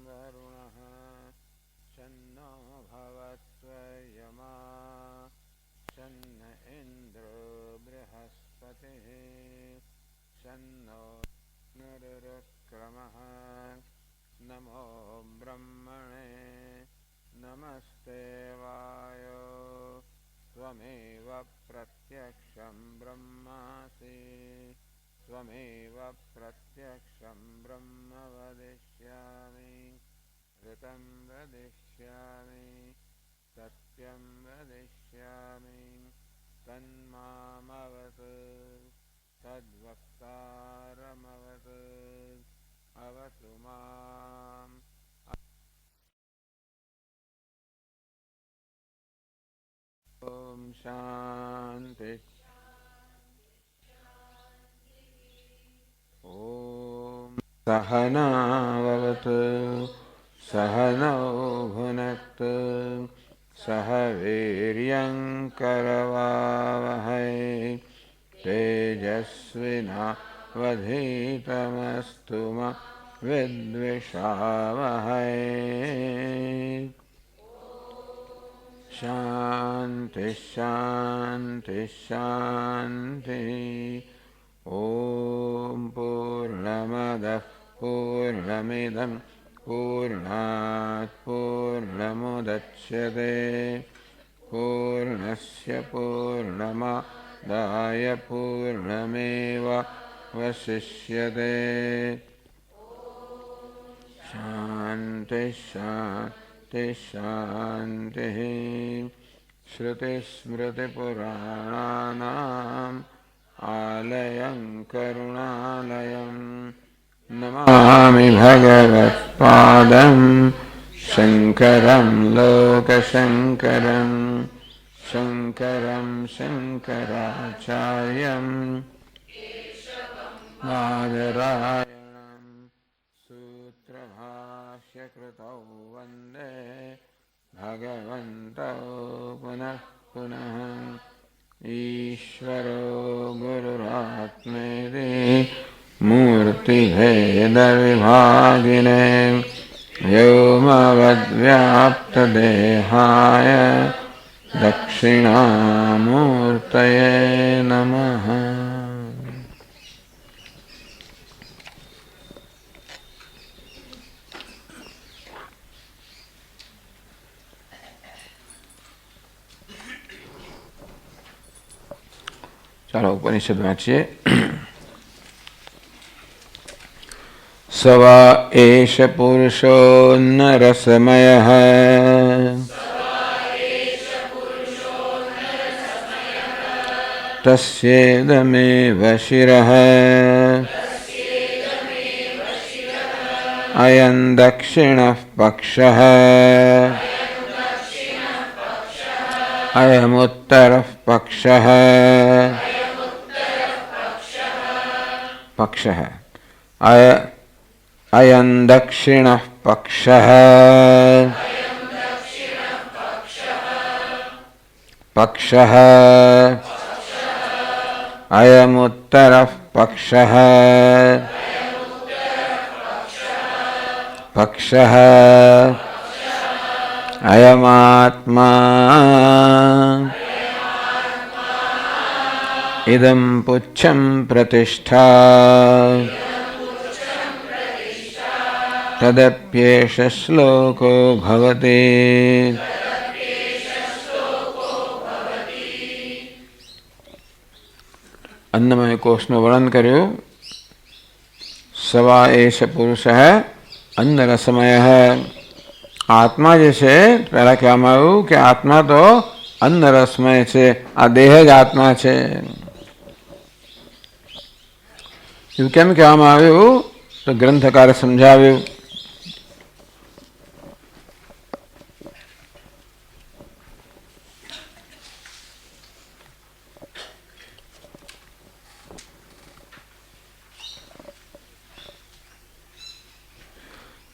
वरुणः शन्नो भवत्वयमा शन्न इन्द्रो बृहस्पतिः शन्नो नरुरुक्रमः नमो ब्रह्मणे नमस्ते वायो त्वमेव प्रत्यक्षं ब्रह्मासि त्वमेव प्रत्यक्षं ब्रह्म वदिष्यामि ऋतं वदिष्यामि सत्यं वदिष्यामि तन्मामवतु तद्वक्तारमवतु अवतु माम् ॐ शान्ति ॐ सहनाववतु सहनौ भुनक्तु सह वीर्यङ्करवावहै तेजस्विनावधीतमस्तु मा विद्विषावहै शान्ति शान्ति शान्ति ॐ पूर्णमदः पूर्णमिदं पूर्णात् पूर्णमुदच्यते पूर्णस्य पूर्णमादाय पूर्णमेवावशिष्यते शान्ति शान्ति शान्तिः श्रुतिस्मृतिपुराणानाम् आलयं करुणालयं नमामि भगवत्पादं शङ्करं लोकशङ्करं शङ्करं शङ्कराचार्यं बादरायणं सूत्रभाष्यकृतौ वन्दे भगवन्तौ पुनः पुनः ईश्वरो गुरुरात्मेति मूर्तिभेदविभागिने व्योमवद्व्याप्तदेहाय दक्षिणामूर्तये नमः। ચાલો ઉપનિષદ વાંચીએ. સવા એષ પુરુષો નરસમયઃ તસ્યેદમેવ શિરઃ અયં દક્ષિણઃ પક્ષઃ અયમુત્તરઃ પક્ષઃ पक्षः अयं दक्षिणः पक्षः पक्षः अयमुत्तरः पक्षः पक्षः अयमात्मा इदं पुच्छं प्रतिष्ठा तदप्येष श्लोको भवति। अन्नमय कोशનું વર્ણન કર્યું. સવા એષ પુરુષઃ અન્નરસમયઃ. આત્મા જે છે પહેલાં કહેવામાં આવ્યું કે આત્મા તો અન્નરસમય છે, આ દેહ જ આત્મા છે. એવું કેમ કહેવામાં આવ્યું તો ગ્રંથકારે સમજાવ્યું.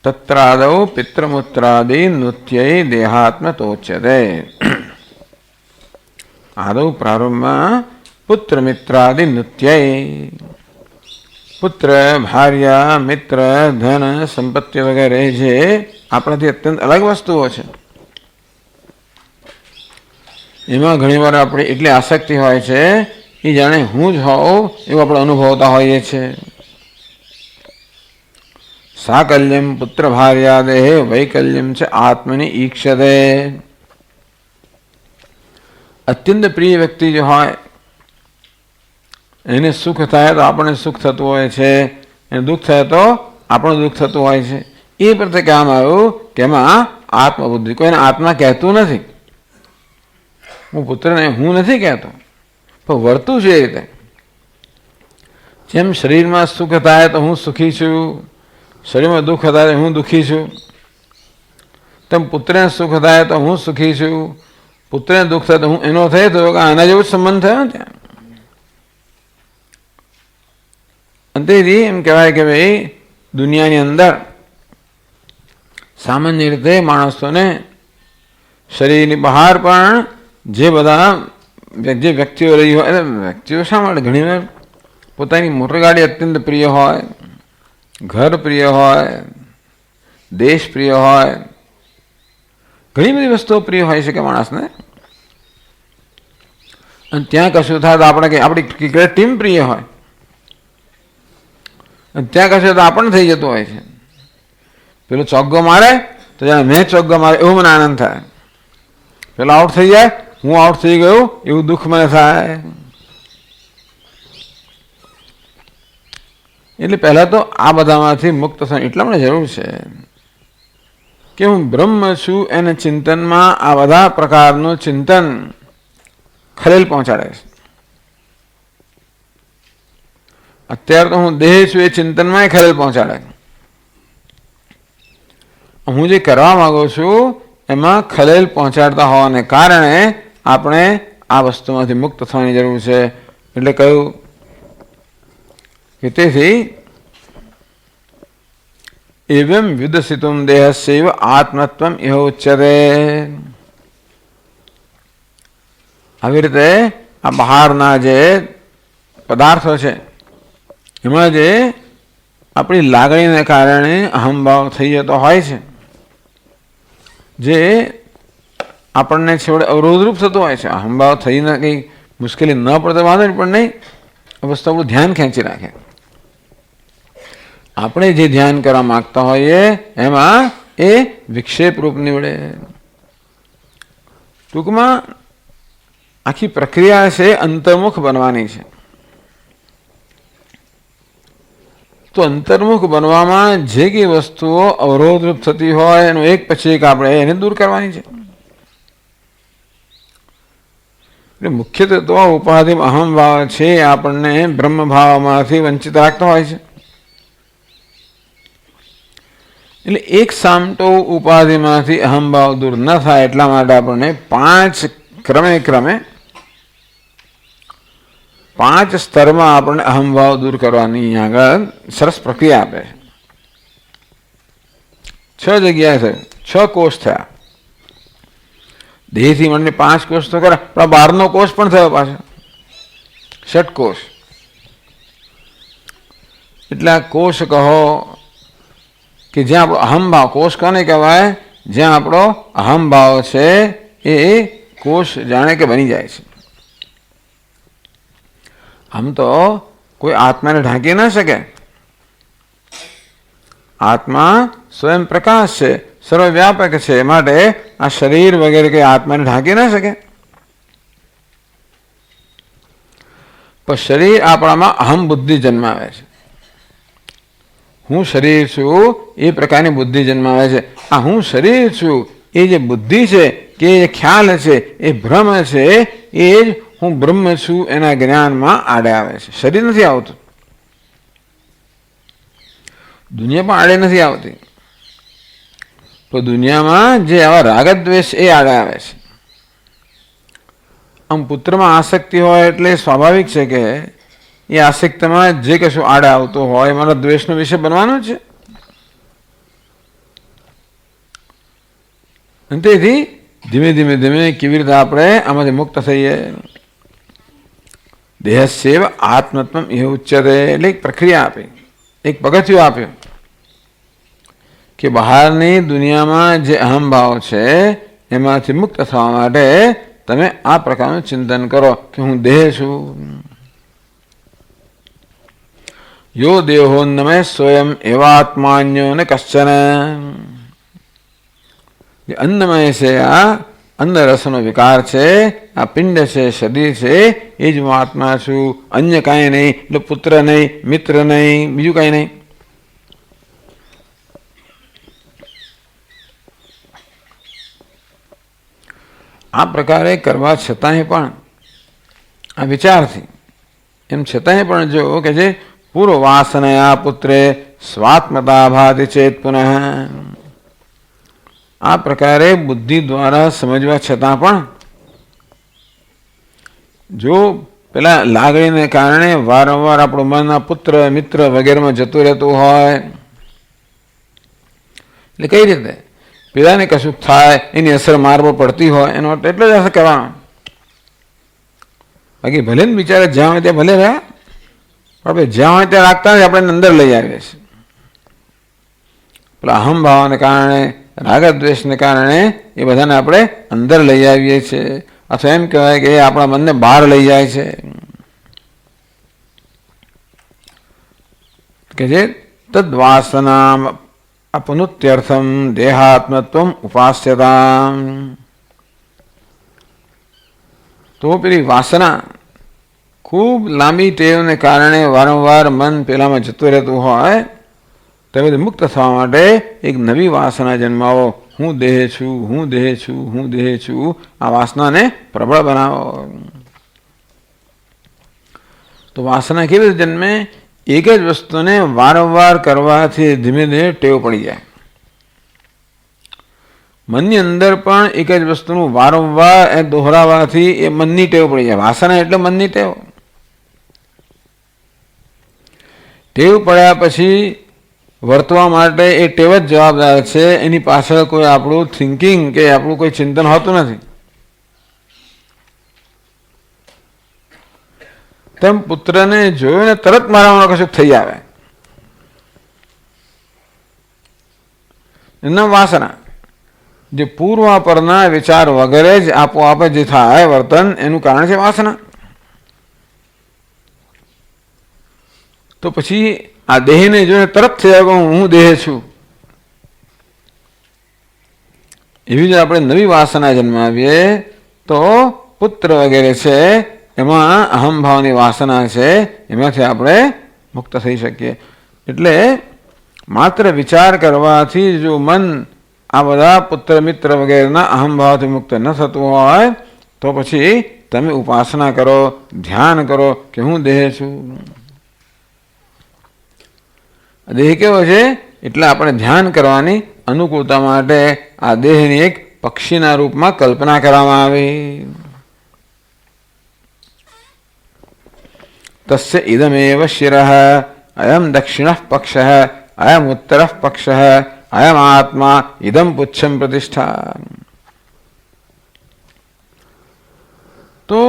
તત્રાદૌ પિતૃમૂત્રાદિ નૃત્યૈ દેહાત્મતોચ્યતે. આદૌ પ્રારંભમાં પુત્ર મિત્રાદિ નૃત્યૈ પુત્ર, ભાર્યા, મિત્ર, ધન, સંપત્તિ વગેરે જે આપણાથી અત્યંત અલગ વસ્તુઓ છે, એમાં ઘણીવાર આપણે એટલી આસક્તિ હોય છે એ જાણે હું જ હોઉં એવું આપણે અનુભવતા હોઈએ છીએ. સાકલ્યમ પુત્ર ભાર્યાદેહે વૈકલ્યમ છે આત્મની ઈક્ષતે. અત્યંત પ્રિય વ્યક્તિ જે હોય એને સુખ થાય તો આપણને સુખ થતું હોય છે, એને દુઃખ થાય તો આપણને દુઃખ થતું હોય છે. એ પ્રત્યે કહેવામાં આવ્યું કે એમાં આત્મબુદ્ધિ, કોઈને આત્મા કહેતું નથી. હું પુત્રને હું નથી કહેતો, પણ વર્તું છે એ રીતે. જેમ શરીરમાં સુખ થાય તો હું સુખી છું, શરીરમાં દુઃખ થાય તો હું દુઃખી છું, તેમ પુત્રને સુખ થાય તો હું સુખી છું, પુત્રને દુઃખ થાય તો હું એનો થાય તો આના જેવો જ સંબંધ થયો ને ત્યાં. અંતેથી એમ કહેવાય કે ભાઈ દુનિયાની અંદર સામાન્ય રીતે માણસોને શરીરની બહાર પણ જે બધા જે વ્યક્તિઓ રહી હોય, એટલે વ્યક્તિઓ શા માટે ઘણી વાર પોતાની મોટર ગાડી અત્યંત પ્રિય હોય, ઘર પ્રિય હોય, દેશ પ્રિય હોય, ઘણી બધી વસ્તુઓ પ્રિય હોય છે કે માણસને. અને ત્યાં કશું થાય તો આપણે કે આપણી ક્રિકેટ ટીમ પ્રિય હોય, અને ત્યાં કશું તો આપણને થઈ જતું હોય છે. પેલો ચોગ્ગો મારે તો જાણે મેં ચોગ્ગો મારે એવું મને આનંદ થાય, પેલો આઉટ થઈ જાય હું આઉટ થઈ ગયું એવું દુઃખ મને થાય. એટલે પહેલા તો આ બધામાંથી મુક્ત થવાની એટલા મને જરૂર છે કે હું બ્રહ્મ છું એને ચિંતનમાં આ બધા પ્રકારનું ચિંતન ખલેલ પહોંચાડે છે. અત્યારે તો હું દેહ છું એ ચિંતનમાં ખલેલ પહોંચાડે. હું જે કરવા માંગુ છું એમાં ખલેલ પહોંચાડતા હોવાને કારણે આપણે આ વસ્તુમાંથી મુક્ત થવાની જરૂર છે. એટલે કહ્યું કે તેથી એવમ વિદસિતુમ દેહસ્યૈવ આત્મત્વમ ઇહ ઉચ્યતે. આવી રીતે આ બહારના જે પદાર્થો છે એમાં જે આપણી લાગણીને કારણે અહંભાવ થઈ જતો હોય છે, જે આપણને છેવડે અવરોધરૂપ થતું હોય છે. અહંભાવ થઈને કંઈ મુશ્કેલી ન પડતો વાંધો પણ નહીં, આ વસ્તુ આપણું ધ્યાન ખેંચી રાખે. આપણે જે ધ્યાન કરવા માગતા હોઈએ એમાં એ વિક્ષેપ રૂપ નીવડે. ટૂંકમાં આખી પ્રક્રિયા છે અંતર્મુખ બનવાની છે. તો અંતર્મુખ બનવામાં જે કઈ વસ્તુઓ અવરોધરૂપ થતી હોય એનું એક પછી એક આપણે એને દૂર કરવાની છે. એટલે મુખ્યત્વે તો ઉપાધિ અહમભાવ છે આપણને બ્રહ્મભાવમાંથી વંચિત રાખતો હોય છે. એટલે એક સામટો ઉપાધિમાંથી અહમભાવ દૂર ન થાય એટલા માટે આપણને ક્રમે 5 સ્તરમાં આપણને અહમભાવ દૂર કરવાની આગળ સરસ પ્રક્રિયા આપે છે. 6 જગ્યાએ થયું, 6 કોષ થયા. દેહથી મને 5 કોષ તો ખરા, પણ 12નો કોષ પણ થયો પાછો, ષટકોષ. એટલા કોષ કહો કે જ્યાં આપણો અહમભાવ, કોષ કોને કહેવાય? જ્યાં આપણો અહમભાવ છે એ કોષ જાણે કે બની જાય છે. આમ તો કોઈ આત્માને ઢાંકી ન શકે. આત્મા સ્વયં પ્રકાશ છે, સર્વવ્યાપક છે, માટે આ શરીર વગેરે કઈ આત્માને ઢાંકી ન શકે. પણ શરીર આપણામાં અહમ બુદ્ધિ જન્માવે છે. હું શરીર છું એ પ્રકારની બુદ્ધિ જન્માવે છે. આ હું શરીર છું એ જે બુદ્ધિ છે કે જે ખ્યાલ છે એ ભ્રમ છે, એ જ હું બ્રહ્મ છું એના જ્ઞાનમાં આડે આવે છે. શરીર નથી આવતું, દુનિયા પણ આડે નથી આવતી. તો દુનિયામાં જે આવા રાગદ્વેષ એ આડે આવે છે. આમ પુત્રમાં આસક્તિ હોય એટલે સ્વાભાવિક છે કે એ આસક્તિમાં જે કશું આડે આવતું હોય મારા દ્વેષનો વિષય બનવાનો છે. અને તેથી ધીમે ધીમે કેવી રીતે આપણે આમાંથી મુક્ત થઈએ. દેહસ્યવ આત્મત્વમ એ ઉચ્ચતે, એટલે એક પ્રક્રિયા આપી, એક પગથિયું આપ્યું કે બહારની દુનિયામાં જે અહમભાવ છે એમાંથી મુક્ત થવા માટે તમે આ પ્રકારનું ચિંતન કરો કે હું દેહ છું. યો દેહોન્નમય સ્વયં એવાત્માન્યો ને કશ્ચન, અન્નમય છે, આ અન્ન રસનો વિકાર છે, આ પિંડ છે, શરીર છે, એ જ હું આત્મા છું, અન્ય કાંઈ નહીં. એટલે પુત્ર નહીં, મિત્ર નહીં, બીજું કાંઈ નહીં. આ પ્રકારે કરવા છતાંય પણ આ વિચારથી એમ છતાંય પણ જો કે જે પૂર્વ વાસનયા પુત્રે સ્વાત્મતા ભાતિ ચેત પુનઃ, આ પ્રકારે બુદ્ધિ દ્વારા સમજવા છતાં પણ જો પેલા લાગણીને કારણે વારંવાર આપણું મન આ પુત્ર મિત્ર વગેરેમાં જતું રહેતું હોય, એટલે કઈ રીતે પેલાને કશું થાય એની અસર માર પર પડતી હોય એનો અર્થ એટલે જ અસર કરવાનો. બાકી ભલે ને બિચારે જ્યાં હોય ત્યાં ભલે રહ્યા, પણ આપણે જ્યાં હોય ત્યાં રાખતા નથી, આપણે અંદર લઈ આવીએ છીએ. પેલા અહમભાવને કારણે, રાગદ્વેષને કારણે એ બધાને આપણે અંદર લઈ આવીએ છીએ, અથવા એમ કહેવાય કે એ આપણા મનને બહાર લઈ જાય છે. કે જે તદ્વાસના અપનુત્યર્થમ દેહાત્મત્વમ ઉપાસ્યતા, તો પેલી વાસના ખૂબ લાંબી ટેવને કારણે વારંવાર મન પેલામાં જતું રહેતું હોય, તમે મુક્ત થવા માટે એક નવી વાસના જન્માવો. હું દેહ છું, હું દેહ છું, હું દેહ છું. આ વાસનાને પ્રબળ બનાવો. તો વાસના કેવી રીતે જન્મે? એક જ વસ્તુને વારંવાર કરવાથી ધીમે ધીમે ટેવ પડી જાય. મનની અંદર પણ એક જ વસ્તુનું વારંવાર દોહરાવાથી એ મનની ટેવ પડી જાય. વાસના એટલે મનની ટેવ. ટેવ પડ્યા પછી વર્તવા માટે એ ટેવ જ જવાબદાર છે, એની પાછળ કોઈ આપણું થિંકિંગ કે આપણું કોઈ ચિંતન હોતું નથી. તેમ પુત્રને જોયો ને તરત મારામાં કશું થઈ આવે, એના વાસના. જે પૂર્વ પરના વિચાર વગેરે જ આપોઆપ જે થાય વર્તન, એનું કારણ છે વાસના. તો પછી આ દેહને જોઈને તરત થઈ આવે હું દેહ છું. એવી જ આપણે નવી વાસના જન્માવીએ તો પુત્ર વગેરે છે એમાં અહમભાવની વાસના છે, એમાંથી આપણે મુક્ત થઈ શકીએ. એટલે માત્ર વિચાર કરવાથી જો મન આ બધા પુત્ર મિત્ર વગેરેના અહમભાવથી મુક્ત ન થતું હોય તો પછી તમે ઉપાસના કરો, ધ્યાન કરો કે હું દેહ છું. દેહ કેવો છે? એટલે આપણે ધ્યાન કરવાની અનુકૂળતા માટે આ દેહની એક પક્ષીના રૂપમાં કલ્પના કરવામાં આવી. તસ્ય ઇદમેવ શિરઃ અયમ દક્ષિણ પક્ષ અયમ ઉત્તર પક્ષ અયમ આત્મા ઇદમ પુચ્છમ પ્રતિષ્ઠા. તો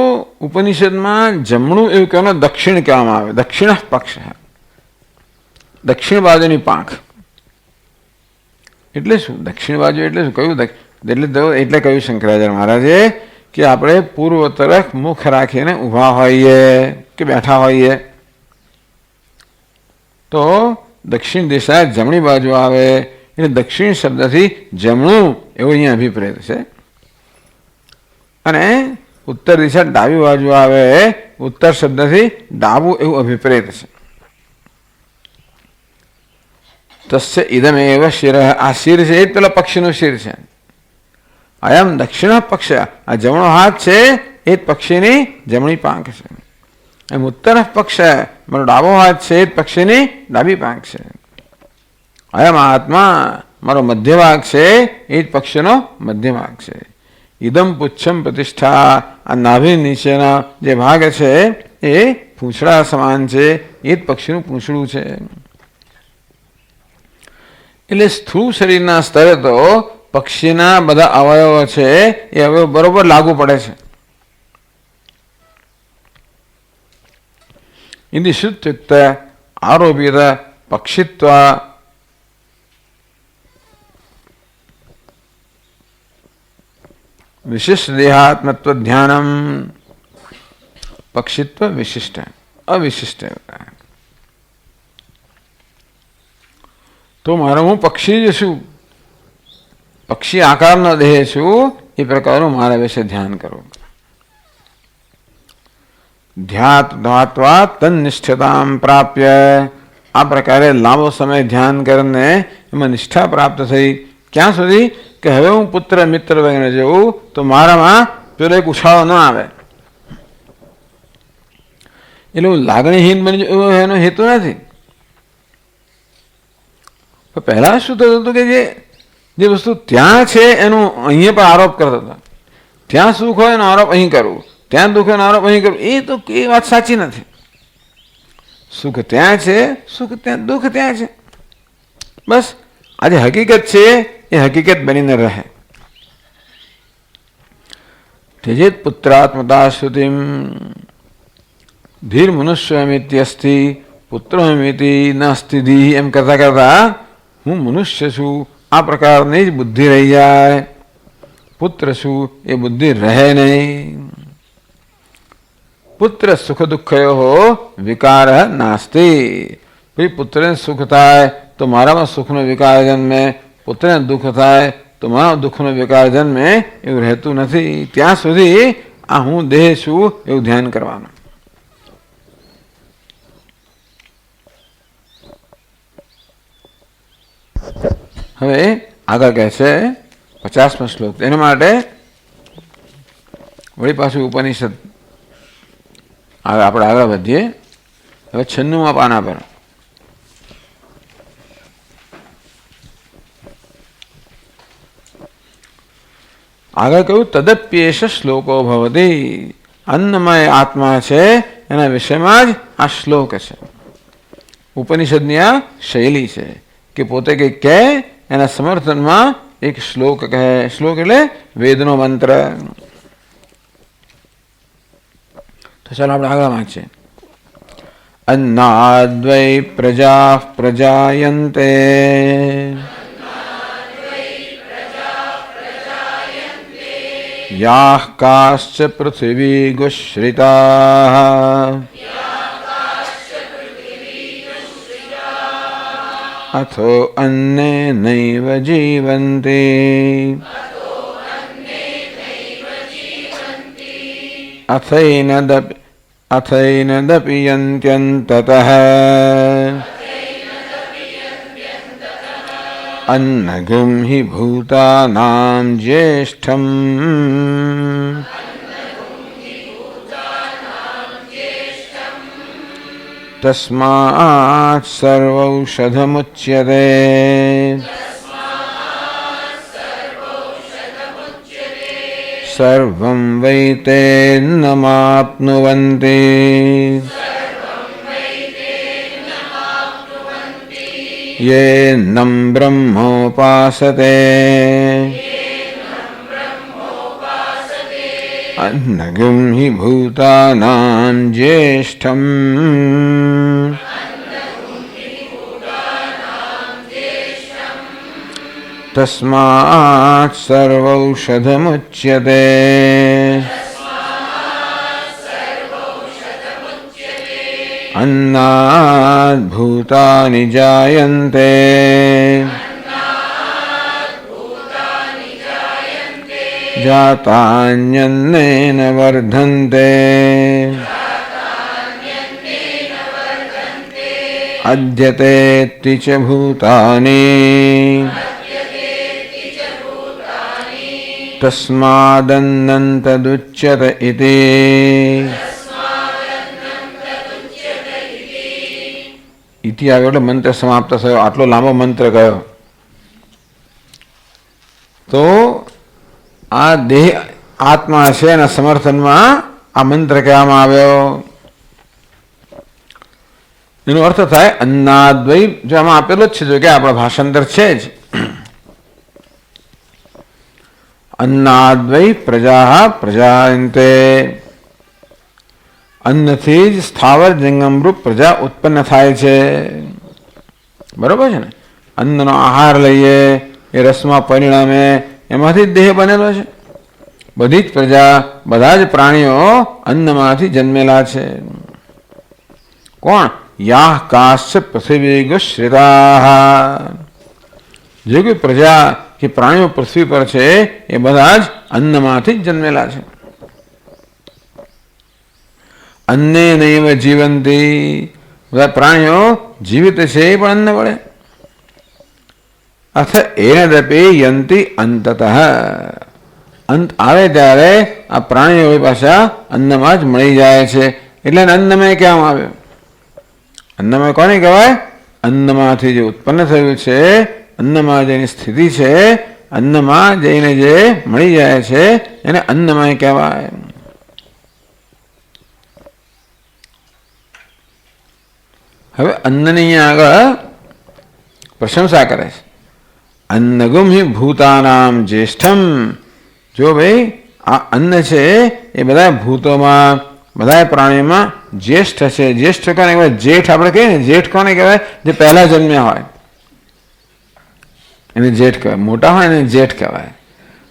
ઉપનિષદમાં જમણું એવું કહેવાનું દક્ષિણ કહેવામાં આવે. દક્ષિણ પક્ષ, દક્ષિણ બાજુની પાંખ. એટલે શું દક્ષિણ બાજુ? એટલે શું કહ્યું? એટલે કહ્યું શંકરાચાર્ય મહારાજે કે આપણે પૂર્વ તરફ મુખ રાખીને ઊભા હોઈએ કે બેઠા હોઈએ તો દક્ષિણ દિશા જમણી બાજુ આવે. એટલે દક્ષિણ શબ્દથી જમણું એવો અહીંયા અભિપ્રેત છે, અને ઉત્તર દિશા ડાબી બાજુ આવે, ઉત્તર શબ્દથી ડાબું એવું અભિપ્રેત છે. તસ્ય ઇદમેવ શિર, આ શિર છે એ જ પેલા પક્ષીનું શિર છે. અયમ દક્ષિણ પક્ષ, આ જમણો હાથ છે એ જ પક્ષીની જમણી પાંખ છે. એમ ઉત્તર પક્ષ, મારો ડાબો હાથ છે એ જ પક્ષીની ડાબી પાંખ છે. અયમ આત્મા, મારો મધ્ય ભાગ છે એ જ પક્ષીનો મધ્ય ભાગ છે. ઇદમ પુચ્છમ પ્રતિષ્ઠા, આ નાભી નીચેના જે ભાગ છે એ પૂંછડા સમાન છે, એ જ પક્ષીનું પૂંછડું છે. એટલે સ્થૂળ શરીરના સ્તરે તો પક્ષીના બધા અવયવો છે એ અવયવ બરોબર લાગુ પડે છે. इति श्रुत्युक्त आरोपित पक्षित्व विशिष्ट देहात्मत्व ध्यानम। पक्षित्व विशिष्ट है, अविशिष्ट है। तो मारो हूँ पक्षी जो छू, पक्षी आकार न देह छू, ये प्रकार मारा विषय ध्यान करो। ध्यात धात्वा तन्निष्ठतां प्राप्य, आ प्रकारे लांबो समय ध्यान करने एमां निष्ठा प्राप्त थई। क्यां सुधी के हवे हूँ पुत्र मित्र वगैरह जेवुं तो मारामां पेलो एक उछाळो न आवे, એટલે હું લાગણીહીન બની જવું એનો હેતુ નથી। પહેલા શું થતું હતું કે જે વસ્તુ ત્યાં છે એનો અહીંયા પર આરોપ કરતા હતા। ત્યાં સુખ હોય એનો આરોપ અહીં કરવું, ત્યાં દુઃખ હોય એનો આરોપ અહીં કરવું, એ તો એ વાત સાચી નથી। સુખ ત્યાં છે, સુખ ત્યાં, દુઃખ ત્યાં છે, બસ આ જે હકીકત છે એ હકીકત બનીને રહે। त्यजेत् पुत्रात्मता श्रुतिम धीर मनुष्यमित्यस्ति पुत्रमिति नास्ति धी एम करता करता हूँ मनुष्य छूँ आ प्रकारनी ज बुद्धि रही जाए, पुत्र छूँ ये बुद्धि रहे नहीं। पुत्र सुख दुखयो हो विकार नास्ति। भाई पुत्र ने सुख थाय तो मारा में सुख नो विकार जन्मे, पुत्र ने दुख थाय तो मारा दुख नो विकार जन्मे, एवं रहतु नहीं। त्या सुधी आ हूँ देह छूँ एवं ध्यान करवानुं। હવે આગળ કહે છે 50મો શ્લોક। એના માટે વળી પાછું ઉપનિષદ આપણે આગળ વધીએ। હવે 96મા પાના પર આગળ કહ્યું તદપ્યેષ શ્લોકો ભવતિ। અન્નમય આત્મા છે એના વિષયમાં જ આ શ્લોક છે। ઉપનિષદની આ શૈલી છે કે પોતે કંઈક કહે એના સમર્થનમાં એક શ્લોક કહે। શ્લોક એટલે વેદનો મંત્ર। તો ચાલો આપણે આગળ વાંચીએ। अन्नाद्वै प्रजाः प्रजायन्ते याः काश्च पृथिवी गुश्रिताः अथो अन्नेनैव जीवन्ति अथैनदपि यन्त्यन्ततः अन्नगुं हि भूतानां ज्येष्ठम् तस्मात् सर्वौषधमुच्यते। सर्वं वै तेन्नमाप्नुवन्ति येनं ब्रह्मोपासते। अन्नगुं हि भूतानां ज्येष्ठम् तस्मात् सर्वौषधमुच्यते। अन्नाद् भूतानि जायन्ते जातान्यन्नेन वर्धन्ते अद्यतेति च भूतानि तस्मादन्नन्तदुच्यत इति। इति આવ્યો એટલે મંત્ર સમાપ્ત થયો। આટલો લાંબો મંત્ર ગયો તો આ દેહ આત્મા છે એના સમર્થનમાં આ મંત્ર કહેવામાં આવ્યો। એનો અર્થ થાય અન્નાદ્વૈ, જો આમાં આપેલો જ છે, જો કે આપણા ભાષાંતર છે જ। अन्नाद्वै प्रजा प्रजायन्ते, અન્નથી જ સ્થાવર જંગમરૂપ પ્રજા ઉત્પન્ન થાય છે. બરોબર છે ને? અન્નનો આહાર લઈએ, એ રસમાં પરિણામે, એમાંથી જ દેહ બનેલો છે. બધી જ પ્રજા, બધા જ પ્રાણીઓ અન્નમાંથી જન્મેલા છે. કોણ? યાહ કાશ્ચ પૃથ્વી ગુશ્રિતા. જે કોઈ પ્રજા કે પ્રાણીઓ પૃથ્વી પર છે એ બધા જ અન્નમાંથી જ જન્મેલા છે. અન્ને નૈવ જીવંતી. બધા પ્રાણીઓ જીવિત છે એ પણ અન્ન વડે. અથ એનદપી યંતિ અંતતઃ. અંત આવે ત્યારે આ પ્રાણીઓ પાછા અન્નમાં જ મળી જાય છે. એટલે અન્નમય કહેવામાં આવ્યો. અન્નમય કોને કહેવાય? અન્નમાંથી જે ઉત્પન્ન થયું છે, અન્નમાં જેની સ્થિતિ છે, અન્નમાં જઈને જે મળી જાય છે એને અન્નમય કહેવાય. હવે અન્નની આગળ પ્રશંસા કરે છે. અન્નગુમ હિ ભૂતાનામ જ્યેષ્ઠમ. જો ભાઈ આ અન્ન છે એ બધા ભૂતોમાં, બધા પ્રાણીઓમાં જ્યેષ્ઠ છે. જ્યેષ્ઠ કોને કહેવાય? જેઠ આપણે કહીએ ને, જેઠ કોને કહેવાય? જે પહેલા જન્મ્યા હોય એને જેઠ કહેવાય. મોટા હોય એને જેઠ કહેવાય.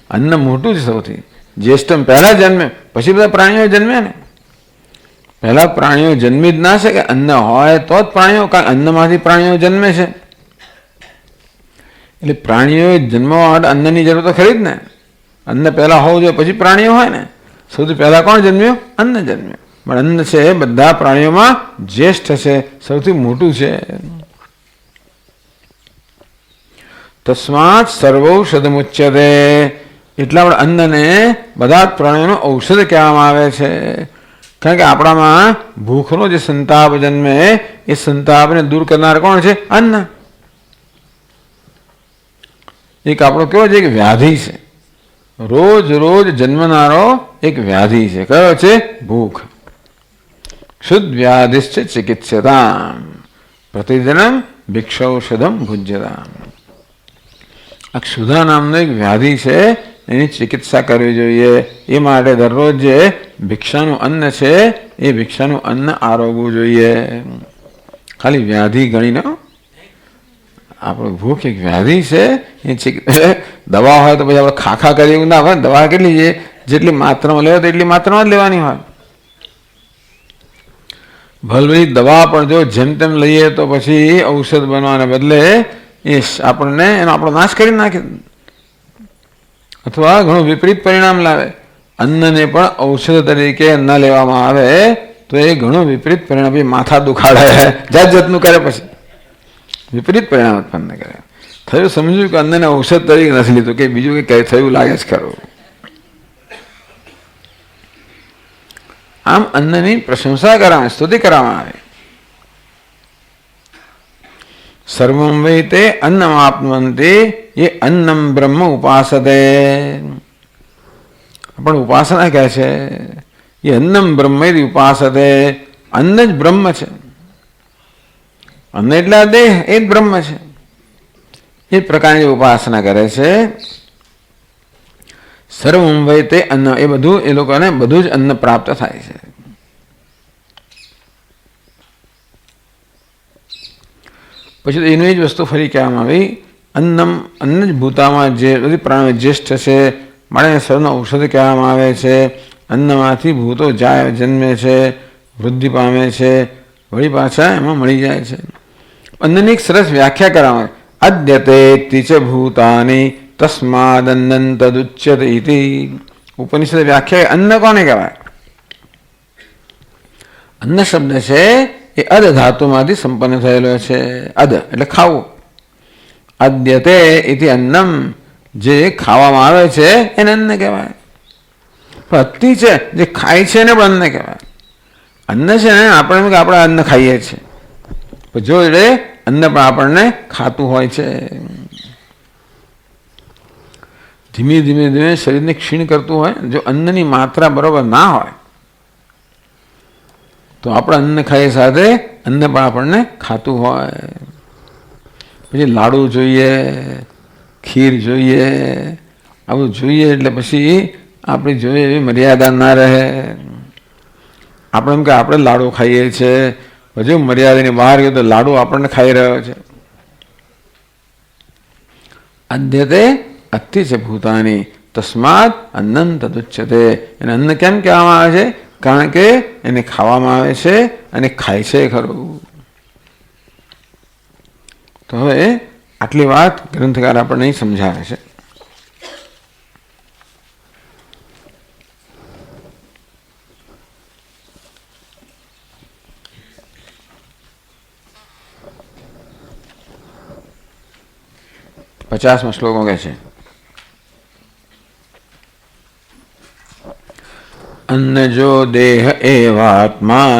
અન્ન મોટું જ સૌથી. જ્યેષ્ઠમ પહેલા જન્મે, પછી બધા પ્રાણીઓ જન્મે ને. પહેલા પ્રાણીઓ જન્મી જ ના શકે. અન્ન હોય તો જ પ્રાણીઓ, કારણ અન્નમાંથી પ્રાણીઓ જન્મે છે. એટલે પ્રાણીઓ જન્મવા માટે અન્નની જરૂર તો ખરી જ ને. અન્ન પહેલા હોવું જોઈએ પછી પ્રાણીઓ હોય ને. સૌથી પહેલા કોણ જન્મ્યું? અન્ન જન્મ્યું. પણ અન્ન છે બધા પ્રાણીઓમાં જ્યેષ્ઠ છે, સૌથી મોટું છે. તસ્માત સર્વૌષધમુચ્યતે. એટલા માટે અન્નને બધા જ પ્રાણીઓનો ઔષધ કહેવામાં આવે છે. કારણ કે આપણામાં ભૂખનો જે સંતાપ જન્મે એ સંતાપને દૂર કરનાર કોણ છે? અન્ન. એક આપણો કેવો છે? એક વ્યાધિ છે. રોજ રોજ જન્મનારો એક વ્યાધિ છે. કયો છે? ભૂખ. શુદ્ધ વ્યાધિશ્ચ ચિકિત્સ્યતામ પ્રતિદિનમ ભિક્ષૌષધમ ભુજ્યતામ. આ ક્ષુધા નામનો એક વ્યાધિ છે, એની ચિકિત્સા કરવી જોઈએ. એ માટે દરરોજ જે ભિક્ષાનું અન્ન છે એ ભિક્ષાનું અન્ન આરોગવું જોઈએ. ખાલી વ્યાધિ ગણીને, આપણું ભૂખ એક વ્યાધિ છે. એ દવા હોય તો પછી આપણે ખાખા કરીએ એવું ના હોય. દવા કેટલી છે? જેટલી માત્રામાં લેવા તો એટલી માત્રામાં જ લેવાની હોય. ભલે દવા પણ જો જેમ તેમ લઈએ તો પછી ઔષધ બનવાને બદલે એ આપણને એનો આપણો નાશ કરી નાખે અથવા ઘણું વિપરીત પરિણામ લાવે. અન્નને પણ ઔષધ તરીકે ન લેવામાં આવે તો એ ઘણું વિપરીત પરિણામ, માથા દુખાડે, જાત જાતનું કરે, પછી વિપરીત પરિણામ ઉત્પન્ન કરે. થયું સમજ્યું કે અન્નને ઔષધ તરીકે નથી લીધું, કે બીજું કંઈ થયું લાગે જ ખરું. આમ અન્નની પ્રશંસા કરવામાં, સ્તુતિ કરવામાં આવે. સર્વમ વૈ તે અન્નમ આપનવંતી એ અન્નમ બ્રહ્મ ઉપાસતે. પણ ઉપાસના કહે છે એ અન્નમ બ્રહ્મ ઉપાસતે. અન્ન જ બ્રહ્મ છે. અન્ન એટલે દેહ, એ જ બ્રહ્મ છે. એ પ્રકારની ઉપાસના કરે છે. સર્વમ વૈ તે અન્ન, એ બધું એ લોકોને બધું જ અન્ન પ્રાપ્ત થાય છે. પછી એની જ વસ્તુ ફરી કહેવામાં આવી. અન્નમ, અન્ન જ ભૂતામાં જે બધી પ્રાણીઓ જ્યેષ્ઠ છે, માટે સર્વનો ઔષધ કહેવામાં આવે છે. અન્નમાંથી ભૂતો જાય, જન્મે છે, વૃદ્ધિ પામે છે, વળી પાછા એમાં મળી જાય છે. અન્નની એક સરસ વ્યાખ્યા કરવામાં આવે. અદ્યતે તિચ ભૂતાની તસ્માદન્નં તદુચ્યતે ઇતિ. ઉપનિષદ વ્યાખ્યા. અન્ન કોને કહેવાય? અન્ન શબ્દ છે એ અદ ધાતુમાંથી સંપન્ન થયેલો છે. અદ એટલે ખાવું. અદ્યતે ઇતિ અન્નમ, જે ખાવામાં આવે છે એને અન્ન કહેવાય. પણ અતિ છે જે ખાય છે એને પણ અન્ન કહેવાય. અન્ન છે ને આપણે અન્ન ખાઈએ છીએ, જો એટલે અન્ન પણ આપણને ખાતું હોય છે. ધીમે ધીમે ધીમે શરીરને ક્ષીણ કરતું હોય. જો અન્નની માત્રા બરોબર ના હોય તો આપણે અન્ન ખાઈએ સાથે અન્ન પણ આપણને ખાતું હોય. પછી લાડુ જોઈએ, ખીર જોઈએ, આવું જોઈએ એટલે પછી આપણી જોઈએ એવી મર્યાદા ના રહે. આપણે એમ કે આપણે લાડુ ખાઈએ છીએ, હજુ મર્યાદાની બહાર ગયો તો લાડુ આપણને ખાઈ રહ્યો છે. અદ્યતે અતિ છે ભૂતાની તસ્માત અન્નમ તદુચ્યતે. એને અન્ન કેમ કહેવામાં આવે છે? કારણ કે એને ખાવામાં આવે છે અને ખાય છે ખરું. તો હવે આટલી વાત ગ્રંથકાર આપણને સમજાવે છે. પચાસમાં શ્લોકો કહે છે અન્નજો દેહ એવાત્મા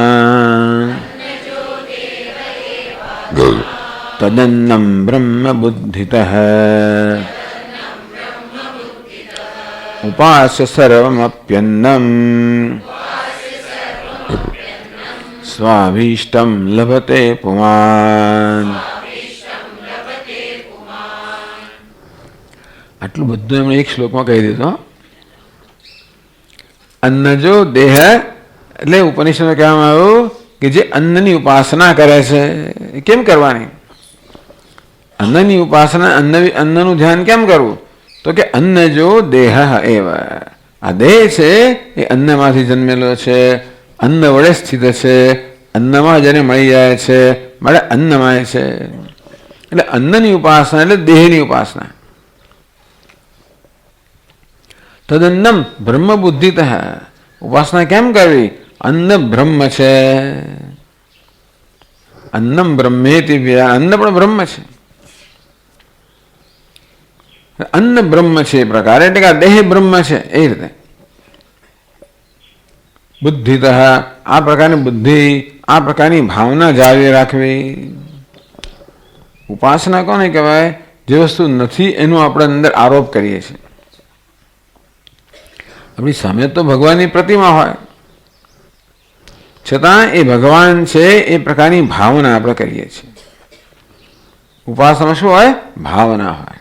તદન્નમ બ્રહ્મ બુદ્ધિતઃ ઉપાસ્ય સર્વમપ્યન્નમ સ્વાભીષ્ટમ લભતે પુમાન. આટલું બધું એમણે એક શ્લોકમાં કહી દીધું. અન્નજો દેહ એટલે ઉપનિષદમાં કહેવામાં આવ્યું કે જે અન્નની ઉપાસના કરે છે એ કેમ કરવાની? અન્નની ઉપાસના, અન્નનું ધ્યાન કેમ કરવું? તો કે અન્ન જો દેહ એવ, આ દેહ છે એ અન્નમાંથી જન્મેલો છે, અન્ન વડે સ્થિત છે, અન્નમાં જેને મળી જાય છે, મળે અન્નમય છે. એટલે અન્નની ઉપાસના એટલે દેહની ઉપાસના. તદન્નમ બ્રહ્મ બુદ્ધિતઃ, ઉપાસના કેમ કરવી? અન્ન બ્રહ્મ છે. અન્નમ બ્રહ્મેતિ, અન્ન પણ બ્રહ્મ છે. અન્ન બ્રહ્મ છે એ પ્રકારે, એટલે કે દેહ બ્રહ્મ છે એ રીતે. બુદ્ધિતઃ, આ પ્રકારની બુદ્ધિ, આ પ્રકારની ભાવના જાળવી રાખવી. ઉપાસના કોને કહેવાય? જે વસ્તુ નથી એનું આપણે અંદર આરોપ કરીએ છીએ. આપણી સામે તો ભગવાનની પ્રતિમા હોય, છતાં એ ભગવાન છે એ પ્રકારની ભાવના આપણે કરીએ છીએ. ઉપાસના શું હોય? ભાવના હોય.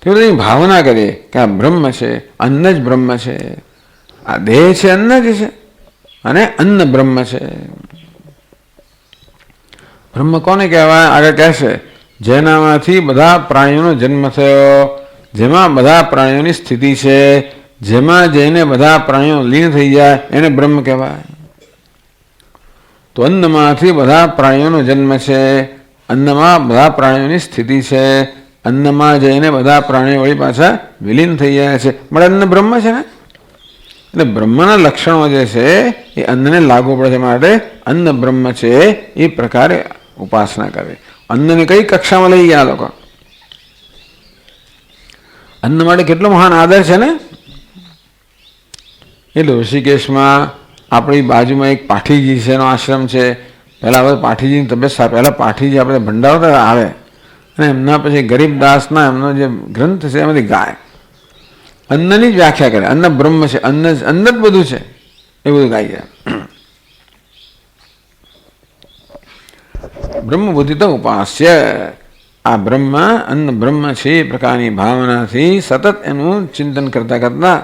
તે બધી ભાવના કરીએ કે આ બ્રહ્મ છે, અન્ન જ બ્રહ્મ છે, આ દેહ છે અન્ન જ છે, અને અન્ન બ્રહ્મ છે. બ્રહ્મ કોને કહેવાય? આગળ કહેશે જેનામાંથી બધા પ્રાણીઓનો જન્મ થયો, જેમાં બધા પ્રાણીઓની સ્થિતિ છે, જેમાં જઈને બધા પ્રાણીઓ લીન થઈ જાય એને બ્રહ્મ કહેવાય. તો અન્નમાંથી બધા પ્રાણીઓનો જન્મ છે, અન્નમાં બધા પ્રાણીઓની સ્થિતિ છે, અન્નમાં જઈને બધા પ્રાણીઓ વળી પાછા વિલીન થઈ જાય છે, પણ અન્ન બ્રહ્મ છે ને. એટલે બ્રહ્મના લક્ષણો જે છે એ અન્નને લાગુ પડે છે, માટે અન્ન બ્રહ્મ છે એ પ્રકારે ઉપાસના કરવી. અન્નને કઈ કક્ષામાં લઈ ગયા લોકો? અન્ન માટે કેટલો મહાન આદર છે ને. એટલે ઋષિકેશમાં આપણી બાજુમાં એક પાઠીજી છે, એનો આશ્રમ છે. પહેલાં હવે પાઠીજીની તબિયત સારી, પહેલાં પાઠીજી આપણે ભંડારતા આવે અને એમના પછી ગરીબદાસના એમનો જે ગ્રંથ છે એમાંથી ગાય અન્નની જ વ્યાખ્યા કરે. અન્ન બ્રહ્મ છે, અન્ન જ બધું છે, એ બધું ગાઈ જાય. બ્રહ્મ બુદ્ધિ તો ઉપાસ્ય, આ બ્રહ્મ અન્ન બ્રહ્મ છે એ પ્રકારની ભાવનાથી સતત એનું ચિંતન કરતા કરતા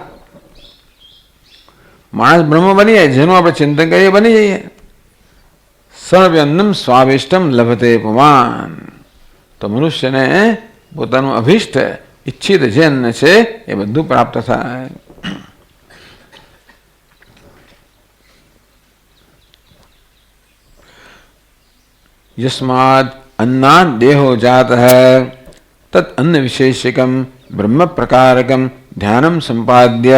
માણસ બ્રહ્મ બની જાય. જેનું આપણે ચિંતન કરીએ બની જઈએ. સર્વન્નમ સ્વાભિષ્ટમ લભતે પુમાન. તો મનુષ્યને પોતાનું અભિષ્ટ ઈચ્છિત જે અન્ન છે એ બધું પ્રાપ્ત થાય. યસ્માદ अन्नाद देहो जात है तत् अन्न विशेषकम ब्रह्म प्रकारकम ध्यानम संपाद्य.